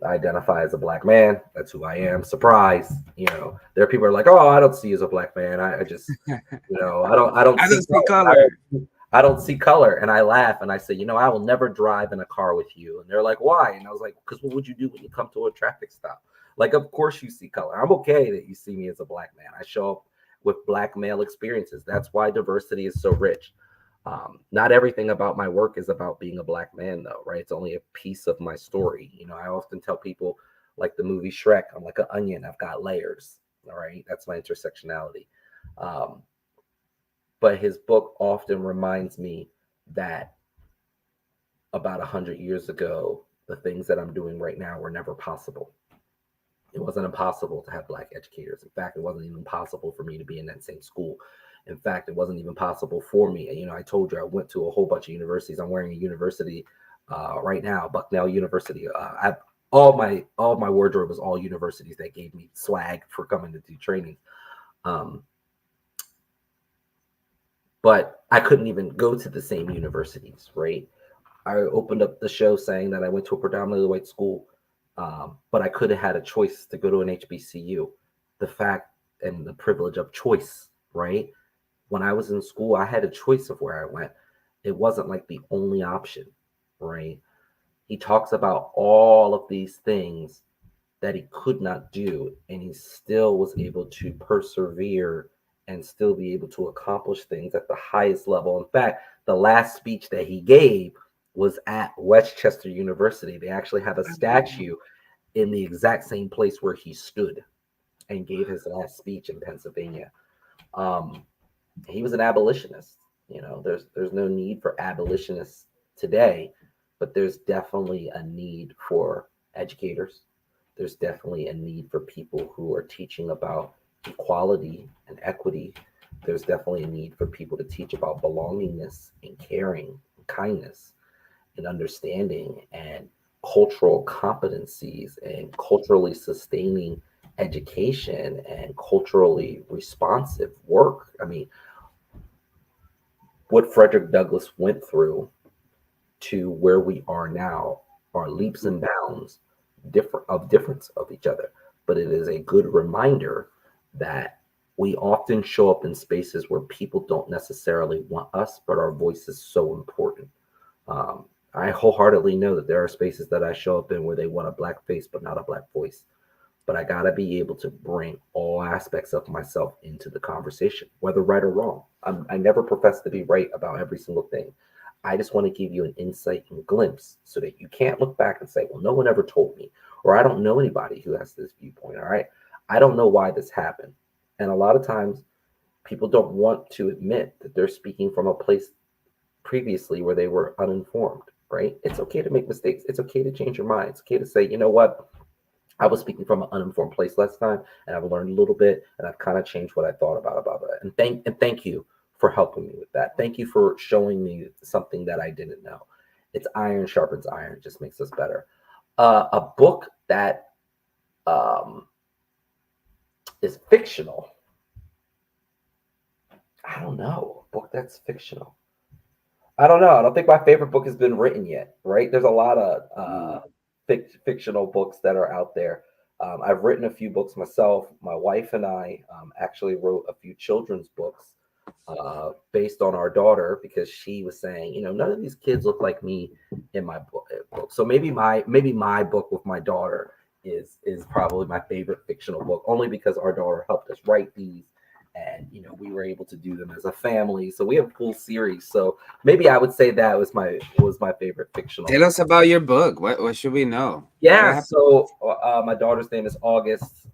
identify as a Black man. That's who I am. Surprise. There are people who are like, oh, I don't see you as a Black man. I just, I don't I see don't see color. color. I don't see color. And I laugh and I say, I will never drive in a car with you. And they're like, why? And I was like, because what would you do when you come to a traffic stop? Like, of course you see color. I'm okay that you see me as a Black man. I show up with Black male experiences. That's why diversity is so rich. Not everything about my work is about being a Black man, though, right? It's only a piece of my story. I often tell people, like the movie Shrek, I'm like an onion. I've got layers. All right, that's my intersectionality. Um, but his book often reminds me that about 100 years ago, the things that I'm doing right now were never possible. It wasn't impossible to have Black educators. In fact, it wasn't even possible for me to be in that same school. In fact, it wasn't even possible for me. And, I told you I went to a whole bunch of universities. I'm wearing a university right now, Bucknell University. All my wardrobe was all universities that gave me swag for coming to do training. Um, but I couldn't even go to the same universities, right? I opened up the show saying that I went to a predominantly white school, but I could have had a choice to go to an HBCU. The fact and the privilege of choice, right? When I was in school, I had a choice of where I went. It wasn't like the only option, right? He talks about all of these things that he could not do, and he still was able to persevere and still be able to accomplish things at the highest level. In fact, the last speech that he gave was at Westchester University. They actually have a statue in the exact same place where he stood and gave his last speech in Pennsylvania. Um, he was an abolitionist. There's no need for abolitionists today, but there's definitely a need for educators. There's definitely a need for people who are teaching about equality and equity. There's definitely a need for people to teach about belongingness and caring and kindness and understanding and cultural competencies and culturally sustaining education and culturally responsive work. I mean, what Frederick Douglass went through to where we are now are leaps and bounds difference of each other. But it is a good reminder that we often show up in spaces where people don't necessarily want us, but our voice is so important. I wholeheartedly know that there are spaces that I show up in where they want a Black face, but not a Black voice. But I got to be able to bring all aspects of myself into the conversation, whether right or wrong. I never profess to be right about every single thing. I just want to give you an insight and glimpse so that you can't look back and say, well, no one ever told me, or I don't know anybody who has this viewpoint. All right. I don't know why this happened. And a lot of times people don't want to admit that they're speaking from a place previously where they were uninformed, right? It's okay to make mistakes. It's okay to change your mind. It's okay to say, you know what? I was speaking from an uninformed place last time, and I've learned a little bit, and I've kind of changed what I thought about it. And thank you for helping me with that. Thank you for showing me something that I didn't know. It's iron sharpens iron; it just makes us better. A book that um, is fictional. I don't know. A book that's fictional. I don't know. I don't think my favorite book has been written yet. Right? There's a lot of fictional books that are out there. I've written a few books myself. My wife and I actually wrote a few children's books based on our daughter because she was saying, none of these kids look like me in my book. So maybe my book with my daughter is probably my favorite fictional book, only because our daughter helped us write these. And we were able to do them as a family, so we have a full series. So maybe I would say that was my favorite fictional. Tell us about your book. What should we know? What Yeah, happened? so my daughter's name is August.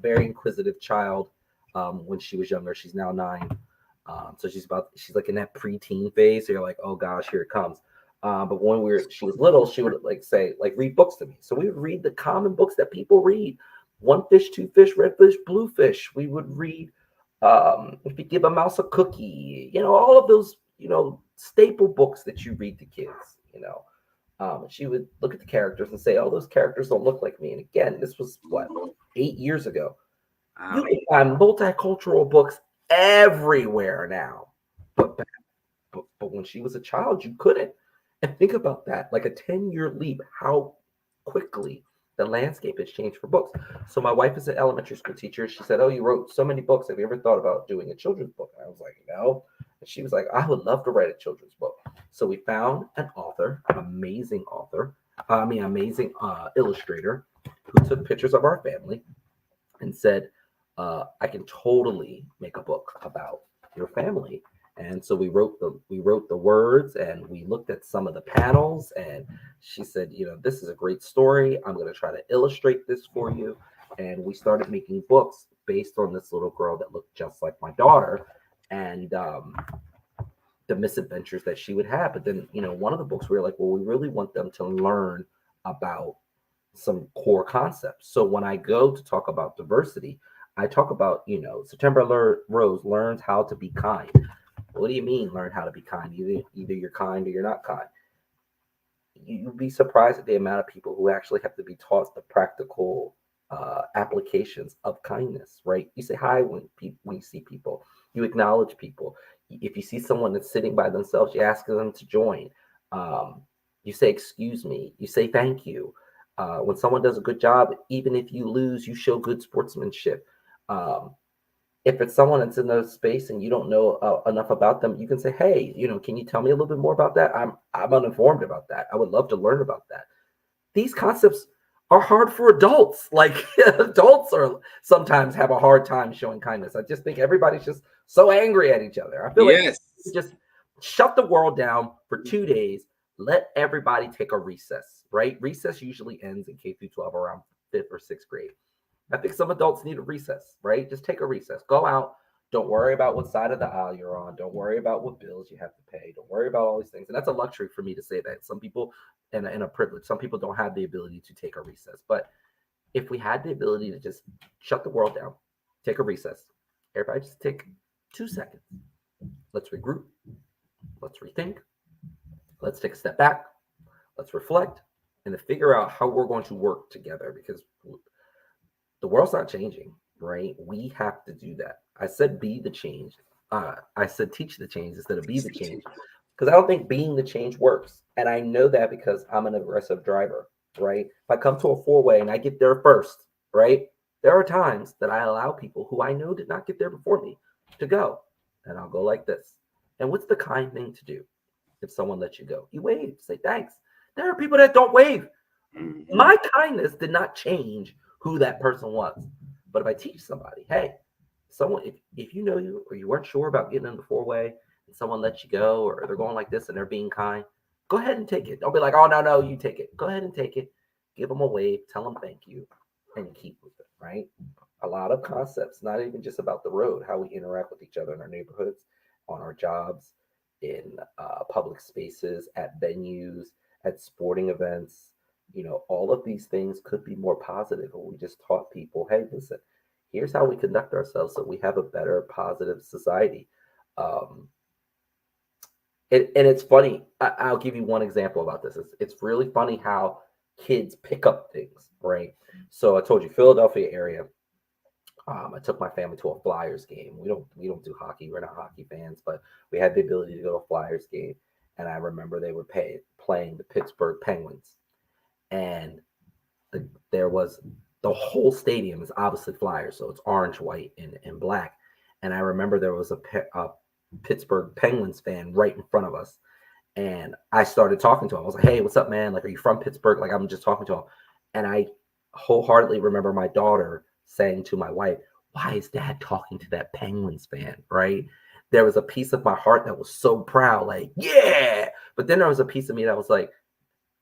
Very inquisitive child. When she was younger, she's now 9. So she's like in that preteen phase. So you're like, oh gosh, here it comes. But when she was little, she would say read books to me. So we would read the common books that people read: One Fish, Two Fish, Red Fish, Blue Fish. We would read If You Give a Mouse a Cookie. All of those staple books that you read to kids. She would look at the characters and say, "Oh, those characters don't look like me." And again, this was what 8 years ago. You can find multicultural books everywhere now, but when she was a child, you couldn't. And think about that, like a 10-year leap, how quickly the landscape has changed for books. So my wife is an elementary school teacher. She said, "Oh, you wrote so many books. Have you ever thought about doing a children's book?" And I was like, "No." And she was like, "I would love to write a children's book." So we found an author, an amazing author, amazing illustrator who took pictures of our family and said, "I can totally make a book about your family." And so we wrote the words and we looked at some of the panels, and she said, "This is a great story. I'm going to try to illustrate this for you." And we started making books based on this little girl that looked just like my daughter, and the misadventures that she would have. But then, one of the books we were like, well, we really want them to learn about some core concepts. So when I go to talk about diversity, I talk about, September Rose learns how to be kind. What do you mean learn how to be kind? Either you're kind or you're not kind. You'd be surprised at the amount of people who actually have to be taught the practical applications of kindness, right? You say hi when you see people. You acknowledge people. If you see someone that's sitting by themselves, you ask them to join. You say, excuse me. You say, thank you. When someone does a good job, even if you lose, you show good sportsmanship. If it's someone that's in those space and you don't know enough about them, you can say, hey, can you tell me a little bit more about that? I'm uninformed about that. I would love to learn about that. These concepts are hard for adults. Like adults are sometimes have a hard time showing kindness. I just think everybody's just so angry at each other. I feel like Yes. just shut the world down for 2 days. Let everybody take a recess, right? Recess usually ends in K through 12 around 5th or 6th grade. I think some adults need a recess, right? Just take a recess. Go out. Don't worry about what side of the aisle you're on. Don't worry about what bills you have to pay. Don't worry about all these things. And that's a luxury for me to say that. Some people, and a privilege, some people don't have the ability to take a recess. But if we had the ability to just shut the world down, take a recess, everybody just take 2 seconds. Let's regroup. Let's rethink. Let's take a step back. Let's reflect and to figure out how we're going to work together, because the world's not changing, right? We have to do that. I said be the change. I said teach the change instead of be the change, because I don't think being the change works. And I know that because I'm an aggressive driver, right? If I come to a four-way and I get there first, right? There are times that I allow people who I know did not get there before me to go. And I'll go like this. And what's the kind thing to do if someone lets you go? You wave, say thanks. There are people that don't wave. Mm-hmm. My kindness did not change who that person was. But if I teach somebody, hey, someone, if you know you or you weren't sure about getting in the four-way and someone lets you go, or they're going like this and they're being kind, go ahead and take it. Don't be like, oh, no, you take it. Go ahead and take it. Give them a wave. Tell them thank you and keep with it, right? A lot of concepts, not even just about the road, how we interact with each other in our neighborhoods, on our jobs, in public spaces, at venues, at sporting events. All of these things could be more positive. Or we just taught people, hey, listen, here's how we conduct ourselves so we have a better, positive society. Um, and it's funny. I'll give you one example about this. It's really funny how kids pick up things, right? So I told you, Philadelphia area. I took my family to a Flyers game. We don't do hockey. We're not hockey fans, but we had the ability to go to a Flyers game. And I remember they were playing the Pittsburgh Penguins, and there was the whole stadium is obviously Flyers, so it's orange, white, and black. And I remember there was a Pittsburgh Penguins fan right in front of us, and I started talking to him. I was like, "Hey, what's up, man? Like, are you from Pittsburgh?" Like, I'm just talking to him, and I wholeheartedly remember my daughter saying to my wife, "Why is Dad talking to that Penguins fan?" Right? There was a piece of my heart that was so proud, like, yeah. But then there was a piece of me that was like,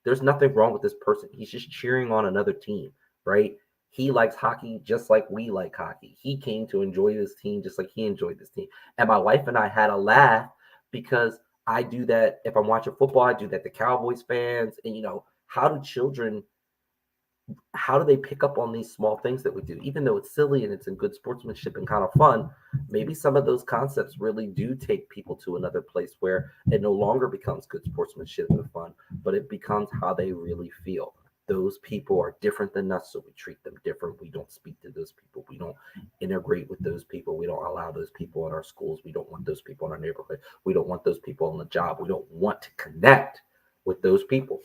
there's nothing wrong with this person. He's just cheering on another team, right? He likes hockey just like we like hockey. He came to enjoy this team just like he enjoyed this team. And my wife and I had a laugh because I do that if I'm watching football. I do that to Cowboys fans. And, how do children, how do they pick up on these small things that we do? Even though it's silly and it's in good sportsmanship and kind of fun, maybe some of those concepts really do take people to another place where it no longer becomes good sportsmanship and fun, but it becomes how they really feel. Those people are different than us, so we treat them different. We don't speak to those people. We don't integrate with those people. We don't allow those people in our schools. We don't want those people in our neighborhood. We don't want those people on the job. We don't want to connect with those people.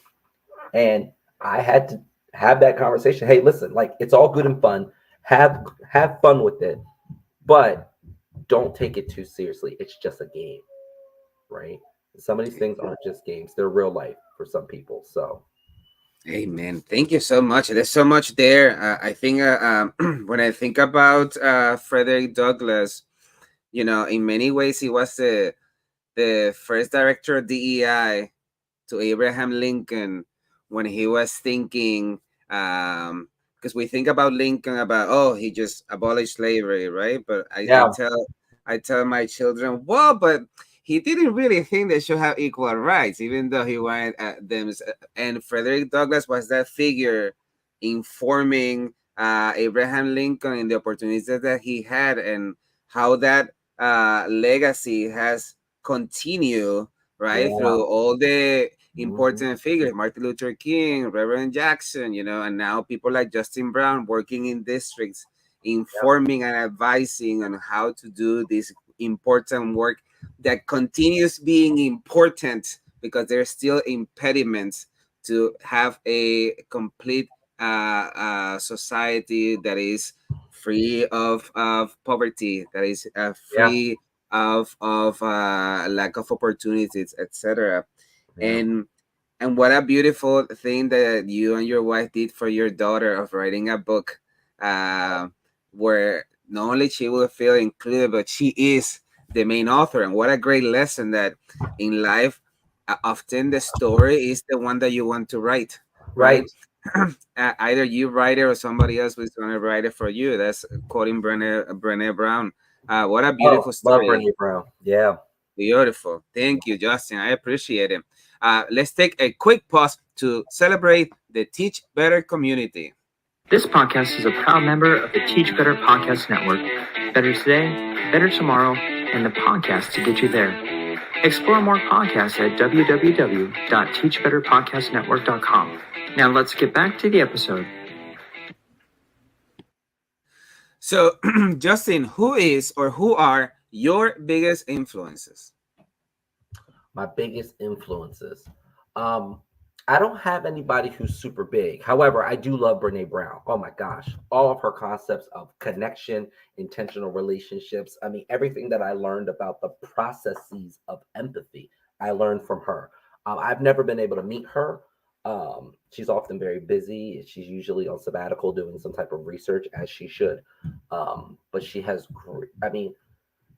And I had to have that conversation. Hey, listen, like, it's all good and fun. Have fun with it, but don't take it too seriously. It's just a game, right? Some of these things aren't just games; they're real life for some people. So, Amen. Thank you so much. There's so much there. I think when I think about Frederick Douglass, in many ways he was the first director of DEI to Abraham Lincoln when he was thinking because we think about Lincoln, about, oh, he just abolished slavery, right? But Yeah, I tell my children, well, but he didn't really think they should have equal rights, even though he wanted them. And Frederick Douglass was that figure informing Abraham Lincoln in the opportunities that he had, and how that legacy has continued, right, yeah, through all the hmm, important figures, Martin Luther King, Reverend Jackson, and now people like Justin Brown working in districts, yeah, informing and advising on how to do this important work that continues being important, because there's still impediments to have a complete society that is free of poverty, that is yeah, free of lack of opportunities, etc. yeah, And what a beautiful thing that you and your wife did for your daughter, of writing a book, uh, where not only she will feel included, but she is the main author. And what a great lesson that in life, often the story is the one that you want to write, right. right? Either you write it or somebody else is going to write it for you. That's quoting Brené Brown. What a Oh, beautiful love story. Brene Brown. Yeah. Beautiful. Thank you, Justin. I appreciate it. Let's take a quick pause to celebrate the Teach Better community. This podcast is a proud member of the Teach Better Podcast Network. Better today, better tomorrow, and the podcast to get you there. Explore more podcasts at www.teachbetterpodcastnetwork.com. Now let's get back to the episode. So, Justin, who is or who are your biggest influences? My biggest influences. Um, I don't have anybody who's super big. However, I do love Brene Brown. Oh my gosh. All of her concepts of connection, intentional relationships. I mean, everything that I learned about the processes of empathy, I learned from her. I've never been able to meet her. She's often very busy. She's usually on sabbatical doing some type of research, as she should. But she has great, I mean,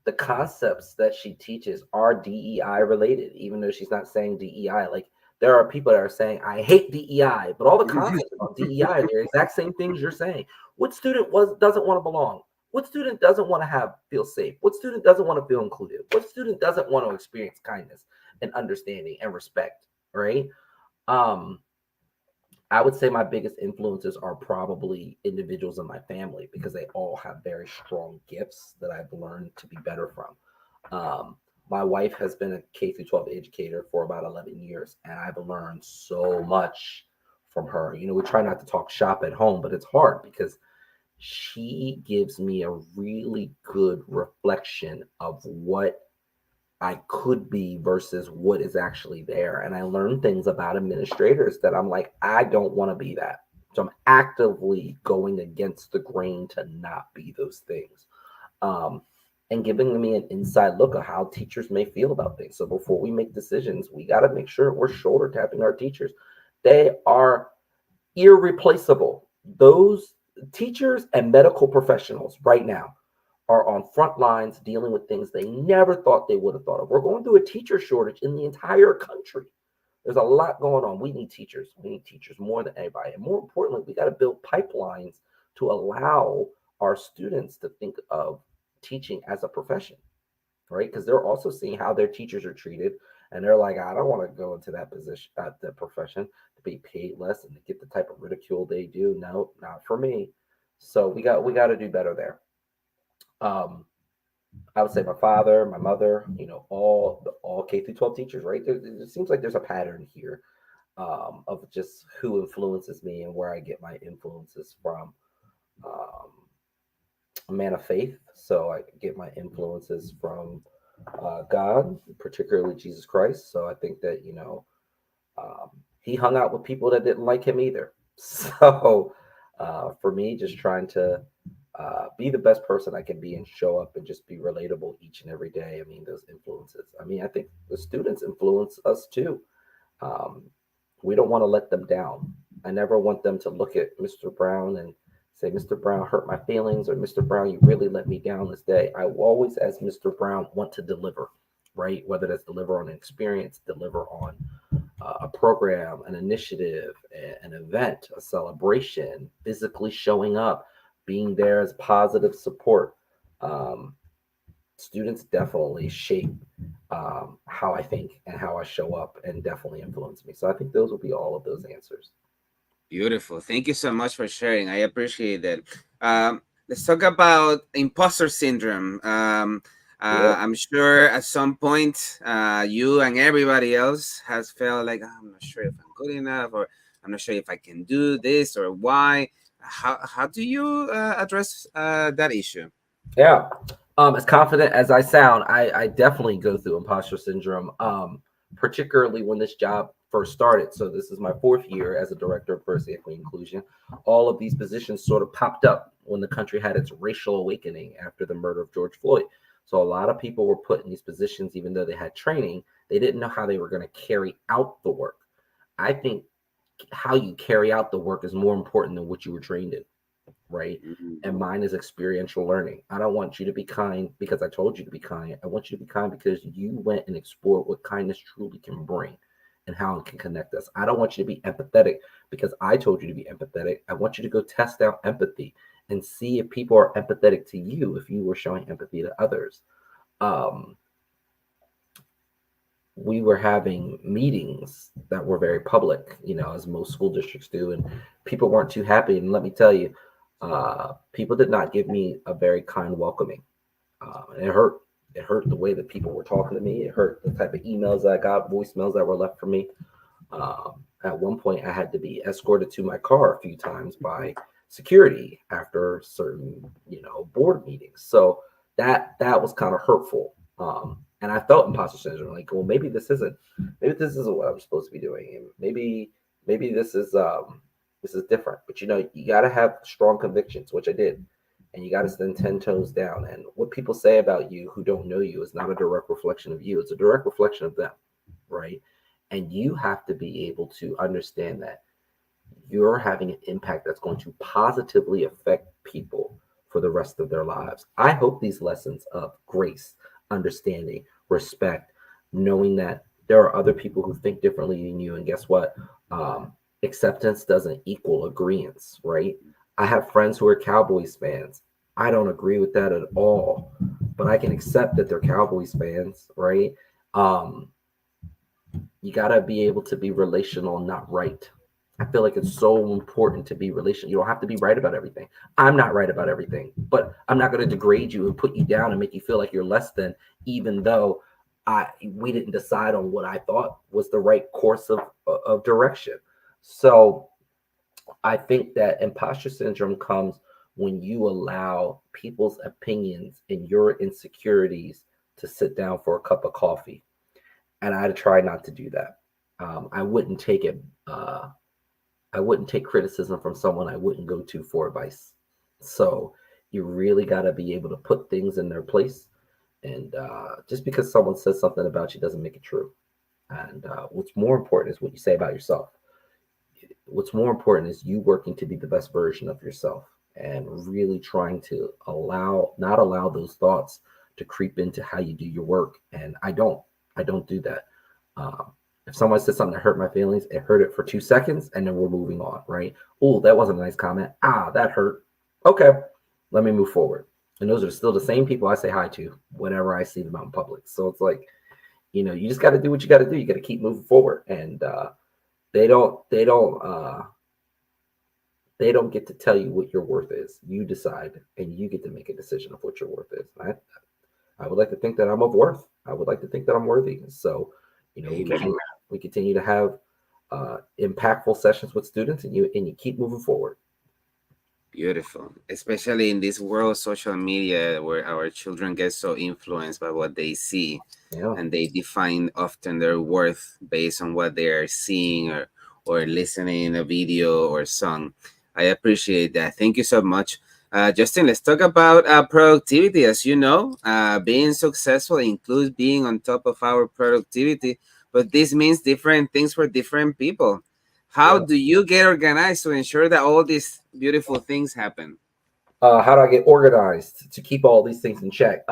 the concepts that she teaches are DEI related, even though she's not saying DEI. Like, there are people that are saying, I hate DEI, but all the concepts about DEI are the exact same things you're saying. What student doesn't want to belong? What student doesn't want to feel safe? What student doesn't want to feel included? What student doesn't want to experience kindness and understanding and respect? Right? Um, I would say my biggest influences are probably individuals in my family, because they all have very strong gifts that I've learned to be better from. My wife has been a K through 12 educator for about 11 years, and I've learned so much from her. We try not to talk shop at home, but it's hard because she gives me a really good reflection of what I could be versus what is actually there. And I learned things about administrators that I'm like, I don't want to be that. So I'm actively going against the grain to not be those things. Um, and giving me an inside look at how teachers may feel about things. So before we make decisions, we got to make sure we're shoulder tapping our teachers. They are irreplaceable. Those teachers and medical professionals right now are on front lines dealing with things they never thought they would have thought of. We're going through a teacher shortage in the entire country. There's a lot going on. We need teachers. We need teachers more than anybody. And more importantly, we got to build pipelines to allow our students to think of teaching as a profession, right? Because they're also seeing how their teachers are treated. And they're like, I don't want to go into that position, the profession, to be paid less and to get the type of ridicule they do. No, not for me. So we got to do better there. Um, I would say my father, my mother, all K through 12 teachers, right? It seems like there's a pattern here, of just who influences me and where I get my influences from. Um, a man of faith, so I get my influences from God, particularly Jesus Christ. So I think that he hung out with people that didn't like him either. So for me, just trying to be the best person I can be and show up and just be relatable each and every day. I mean, those influences. I mean, I think the students influence us too. Um, we don't want to let them down. I never want them to look at Mr. Brown and say, Mr. Brown hurt my feelings, or Mr. Brown, you really let me down this day. I always, as Mr. Brown, want to deliver, right? Whether that's deliver on an experience, deliver on a program, an initiative, an event, a celebration, physically showing up, being there as positive support. Um, Students definitely shape how I think and how I show up, and definitely influence me. So I think those will be all of those answers. Beautiful. Thank you so much for sharing. I appreciate that. Let's talk about imposter syndrome. Yeah. I'm sure at some point, you and everybody else has felt like, "Oh, I'm not sure if I'm good enough, or I'm not sure if I can do this, or why." How do you address that issue? Yeah. As confident as I sound, I definitely go through imposter syndrome, particularly when this job first started. So this is my fourth year as a director of diversity, equity, inclusion. All of these positions sort of popped up when the country had its racial awakening after the murder of George Floyd. So a lot of people were put in these positions, even though they had training, they didn't know how they were going to carry out the work. I think how you carry out the work is more important than what you were trained in, right? And Mhm. mine is experiential learning. I don't want you to be kind because I told you to be kind. I want you to be kind because you went and explored what kindness truly can bring and how it can connect us. I don't want you to be empathetic because I told you to be empathetic. I want you to go test out empathy and see if people are empathetic to you if you were showing empathy to others. Um, we were having meetings that were very public, as most school districts do, and people weren't too happy. And let me tell you, people did not give me a very kind welcoming. And it hurt. It hurt the way that people were talking to me. It hurt the type of emails I got, voicemails that were left for me. At one point, I had to be escorted to my car a few times by security after certain, board meetings. So that was kind of hurtful. And I felt imposter syndrome, like, well, maybe this isn't what I'm supposed to be doing, and maybe this is different. But you got to have strong convictions, which I did, and you got to stand 10 toes down. And what people say about you who don't know you is not a direct reflection of you; it's a direct reflection of them, right? And you have to be able to understand that you're having an impact that's going to positively affect people for the rest of their lives. I hope these lessons of grace, understanding, respect, knowing that there are other people who think differently than you. And guess what? Acceptance doesn't equal agreement, right? I have friends who are Cowboys fans. I don't agree with that at all, but I can accept that they're Cowboys fans, right? Um, you got to be able to be relational, not right. I feel like it's so important to be relational. You don't have to be right about everything. I'm not right about everything, but I'm not going to degrade you and put you down and make you feel like you're less than, even though we didn't decide on what I thought was the right course of direction. So I think that imposter syndrome comes when you allow people's opinions and your insecurities to sit down for a cup of coffee, and I try not to do that. I wouldn't take it. I wouldn't take criticism from someone I wouldn't go to for advice. So you really got to be able to put things in their place. And just because someone says something about you doesn't make it true. And what's more important is what you say about yourself. What's more important is you working to be the best version of yourself and really trying to not allow those thoughts to creep into how you do your work. And I don't do that. If someone said something that hurt my feelings, it hurt it for 2 seconds, and then we're moving on, right? Oh, that wasn't a nice comment. That hurt. Okay, let me move forward. And those are still the same people I say hi to whenever I see them out in public. So it's like, you just got to do what you got to do. You got to keep moving forward, and they don't, they don't, they don't get to tell you what your worth is. You decide, and you get to make a decision of what your worth is. I would like to think that I'm of worth. I would like to think that I'm worthy. So, Amen. we continue to have impactful sessions with students, and you keep moving forward. Beautiful, especially in this world of social media where our children get so influenced by what they see, Yeah. and they define often their worth based on what they are seeing or listening in a video or song. I appreciate that. Thank you so much. Justin, let's talk about productivity. As you know, being successful includes being on top of our productivity, but this means different things for different people. How Yeah. do you get organized to ensure that all these beautiful things happen? How do I get organized to keep all these things in check?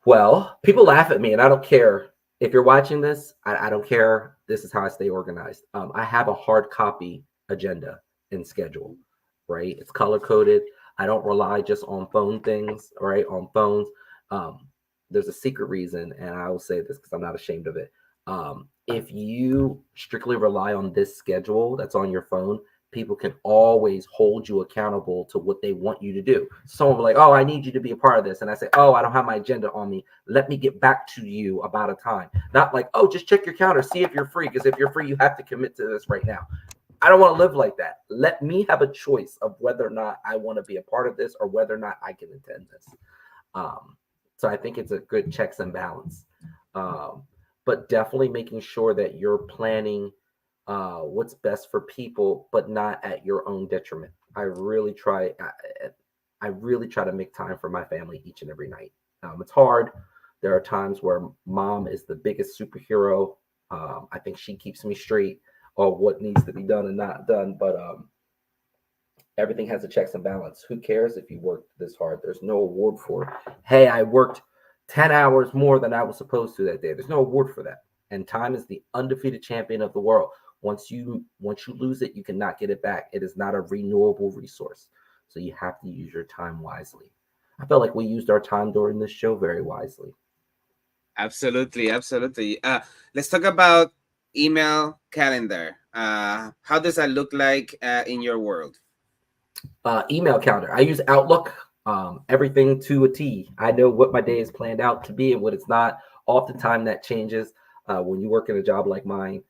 Well, people laugh at me, and I don't care. if you're watching this, I don't care. This is how I stay organized. I have a hard copy agenda and schedule, right? It's color coded. I don't rely just on phone things, right? On phones. Um, there's a secret reason, and I will say this because I'm not ashamed of it. If you strictly rely on this schedule that's on your phone, people can always hold you accountable to what they want you to do. Someone will be like, oh, I need you to be a part of this. And I say, oh, I don't have my agenda on me. Let me get back to you about a time. Not like, oh, just check your calendar, see if you're free. Because if you're free, you have to commit to this right now. I don't want to live like that. Let me have a choice of whether or not I want to be a part of this or whether or not I can attend this. So I think it's a good checks and balance. But definitely making sure that you're planning what's best for people, but not at your own detriment. I really try to make time for my family each and every night. It's hard. There are times where mom is the biggest superhero. I think she keeps me straight on what needs to be done and not done. But everything has a checks and balance. Who cares if you worked this hard? There's no award for it. Hey, I worked 10 hours more than I was supposed to that day. There's no award for that. And time is the undefeated champion of the world. Once you lose it, you cannot get it back. It is not a renewable resource. So you have to use your time wisely. I felt like we used our time during this show very wisely. Absolutely, absolutely. Let's talk about email calendar. How does that look like in your world? Email calendar. I use Outlook. Everything to a T. I know what my day is planned out to be and what it's not. Oftentimes that changes. When you work in a job like mine,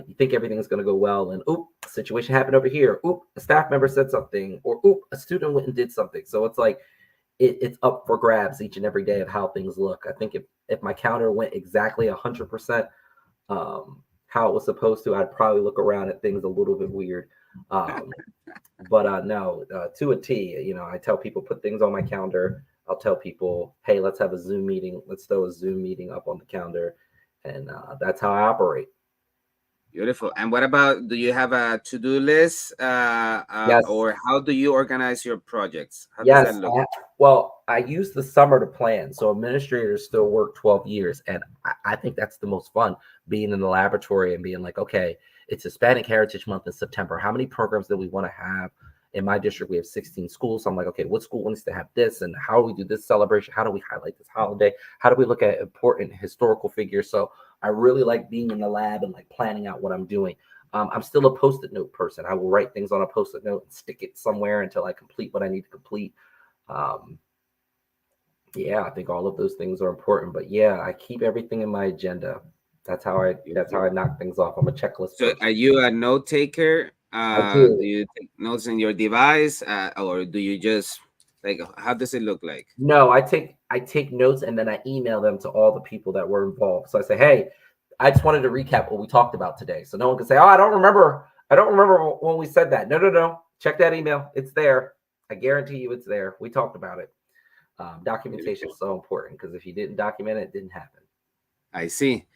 you think everything's going to go well, and oop, a situation happened over here. Oop, a staff member said something, or oop, a student went and did something. So it's like it's up for grabs each and every day of how things look. I think if my calendar went exactly 100% how it was supposed to, I'd probably look around at things a little bit weird. But no, to a T. I tell people put things on my calendar. I'll tell people, hey, let's have a Zoom meeting. Let's throw a Zoom meeting up on the calendar, and that's how I operate. Beautiful. And what about, do you have a to-do list Yes. or how do you organize your projects? How does Yes. that look? Well, I use the summer to plan. So administrators still work 12 years. And I think that's the most fun, being in the laboratory and being like, okay, it's Hispanic Heritage Month in September. How many programs do we want to have? In my district, we have 16 schools. So I'm like, okay, what school wants to have this? And how do we do this celebration? How do we highlight this holiday? How do we look at important historical figures? So I really like being in the lab and like planning out what I'm doing. I'm still a Post-it note person. I will write things on a Post-it note and stick it somewhere until I complete what I need to complete. Yeah, I think all of those things are important. But yeah, I keep everything in my agenda. That's how I knock things off. I'm a checklist So person. are you a note taker? I Do do. you take notes in your device or do you just like, how does it look like? No, I take notes and then I email them to all the people that were involved. So I say, hey, I just wanted to recap what we talked about today. So no one can say, oh, I don't remember when we said that. No. Check that email. It's there. I guarantee you it's there. We talked about it. Documentation is so important because if you didn't document it, it didn't happen. I see.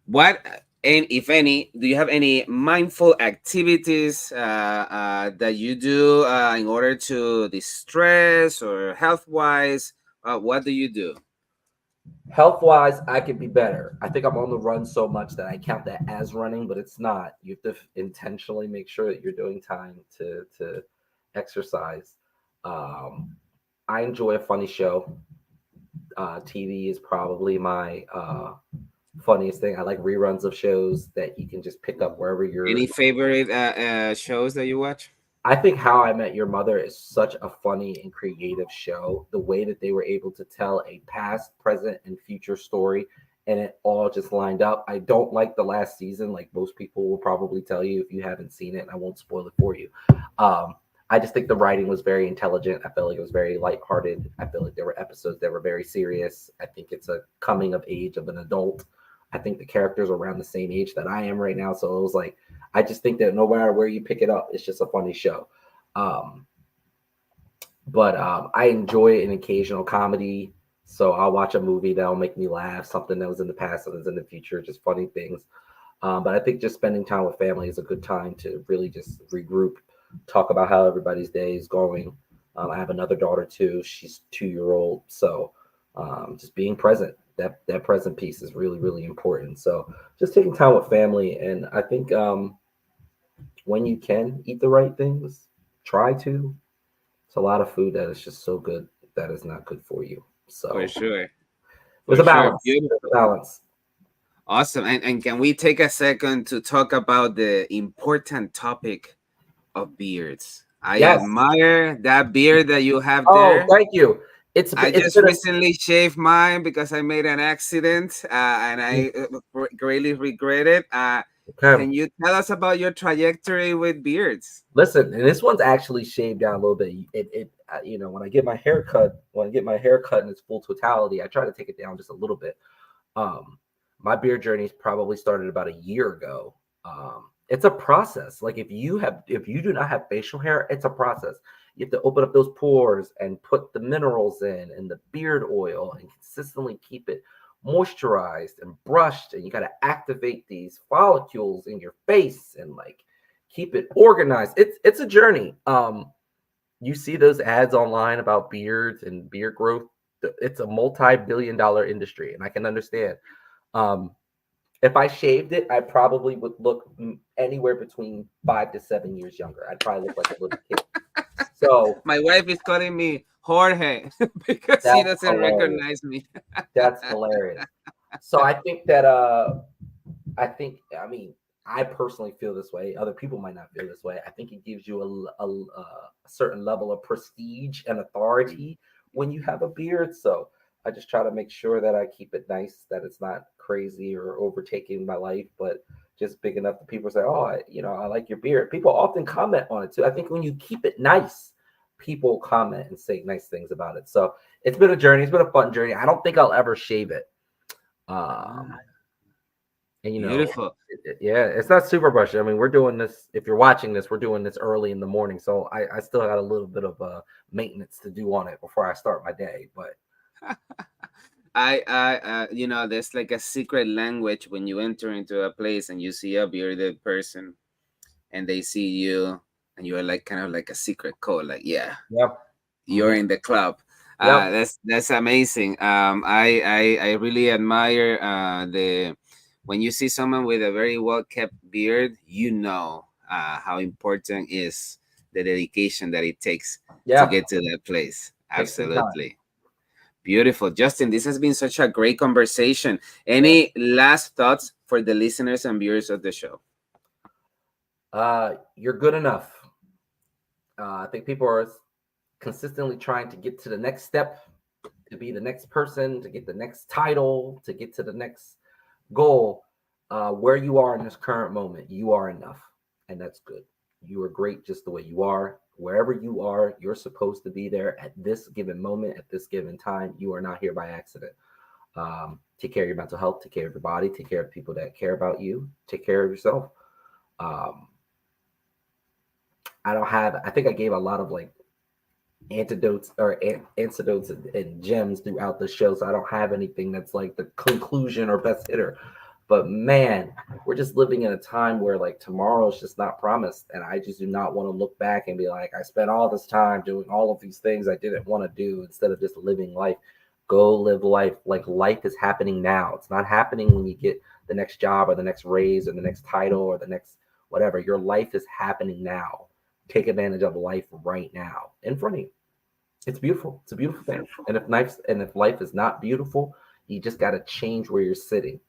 What, and if any, do you have any mindful activities that you do in order to distress or health wise? What do you do? Health wise, I could be better. I think I'm on the run so much that I count that as running, but it's not. You have to intentionally make sure that you're doing time to exercise. I enjoy a funny show. TV is probably my funniest thing. I like reruns of shows that you can just pick up wherever you're. Any favorite shows that you watch? I think How I Met Your Mother is such a funny and creative show. The way that they were able to tell a past, present, and future story, and it all just lined up. I don't like the last season, like most people will probably tell you if you haven't seen it, and I won't spoil it for you. I just think the writing was very intelligent. I felt like it was very lighthearted. I feel like there were episodes that were very serious. I think it's a coming of age of an adult. I think the characters are around the same age that I am right now. So it was like, I just think that no matter where you pick it up, it's just a funny show. But I enjoy an occasional comedy. So I'll watch a movie that'll make me laugh, something that was in the past and is in the future, just funny things. But I think just spending time with family is a good time to really just regroup, talk about how everybody's day is going. I have another daughter too. She's 2-year-old. So just being present. that present piece is really, really important. So just taking time with family. And I think when you can eat the right things, try to. It's a lot of food that is just so good that is not good for you. So For sure. there's a For sure. balance. There's Beautiful. a balance. Awesome. And can we take a second to talk about the important topic of beards? I Yes. admire that beard that you have Oh, there. thank you. I It's just been recently shaved mine because I made an accident, and I greatly regret it. okay. Can you tell us about your trajectory with beards? Listen, and this one's actually shaved down a little bit. You know, when I get my hair cut in its full totality, I try to take it down just a little bit. My beard journey's probably started about a year ago. It's a process. Like if you do not have facial hair, it's a process. You have to open up those pores and put the minerals in and the beard oil and consistently keep it moisturized and brushed. And you got to activate these follicles in your face and like keep it organized. It's a journey. You see those ads online about beards and beard growth. It's a multi-billion-dollar industry, and I can understand. If I shaved it, I probably would look anywhere between 5 to 7 years younger. I'd probably look like a little kid. So my wife is calling me Jorge because he doesn't recognize me. That's hilarious. So I think that I mean, I personally feel this way. Other people might not feel this way. I think it gives you a certain level of prestige and authority when you have a beard. So I just try to make sure that I keep it nice, that it's not crazy or overtaking my life, but just big enough that people say, "Oh, I like your beard." People often comment on it too. I think when you keep it nice, people comment and say nice things about it. So it's been a journey. It's been a fun journey. I don't think I'll ever shave it. And Beautiful. Yeah, it's not super brushy. I mean, we're doing this. If you're watching this, we're doing this early in the morning, so I still got a little bit of maintenance to do on it before I start my day. But there's like a secret language when you enter into a place and you see a bearded person, and they see you, and you are like kind of like a secret code. Like, yeah, you're in the club. That's amazing. I really admire when you see someone with a very well kept beard, how important is the dedication that it takes to get to that place. Absolutely. Beautiful. Justin, this has been such a great conversation. Any last thoughts for the listeners and viewers of the show? You're good enough. I think people are consistently trying to get to the next step, to be the next person, to get the next title, to get to the next goal. Where you are in this current moment, you are enough, and that's good. You are great just the way you are. Wherever you are, you're supposed to be there at this given moment, at this given time. You are not here by accident. Take care of your mental health, take care of your body, take care of people that care about you, take care of yourself. I think I gave a lot of like antidotes and gems throughout the show, so I don't have anything that's like the conclusion or best hitter. But man, we're just living in a time where like tomorrow's just not promised, and I just do not want to look back and be like, I spent all this time doing all of these things I didn't want to do instead of just living life. Go live life. Like life is happening now. It's not happening when you get the next job or the next raise or the next title or the next whatever. Your life is happening now. Take advantage of life right now in front of you. It's beautiful. It's a beautiful thing. And if life is not beautiful, you just got to change where you're sitting,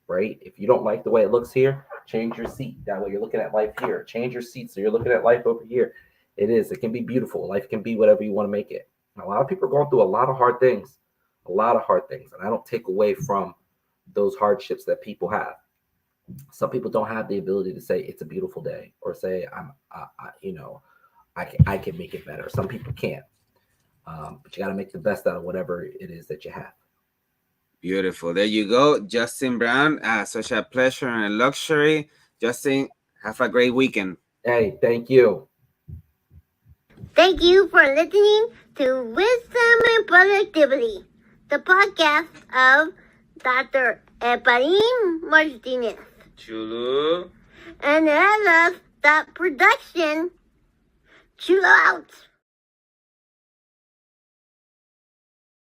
right? If you don't like the way it looks here, change your seat. That way you're looking at life here. Change your seat so you're looking at life over here. It can be beautiful. Life can be whatever you want to make it. And a lot of people are going through a lot of hard things, and I don't take away from those hardships that people have. Some people don't have the ability to say it's a beautiful day or say I can make it better. Some people can't. But you got to make the best out of whatever it is that you have. Beautiful. There you go, Justin Brown. Such a pleasure and a luxury. Justin, have a great weekend. Hey, thank you. Thank you for listening to Wisdom and Productivity, the podcast of Dr. Efraín Martinez. Chulo. And I love that production. Chulo out.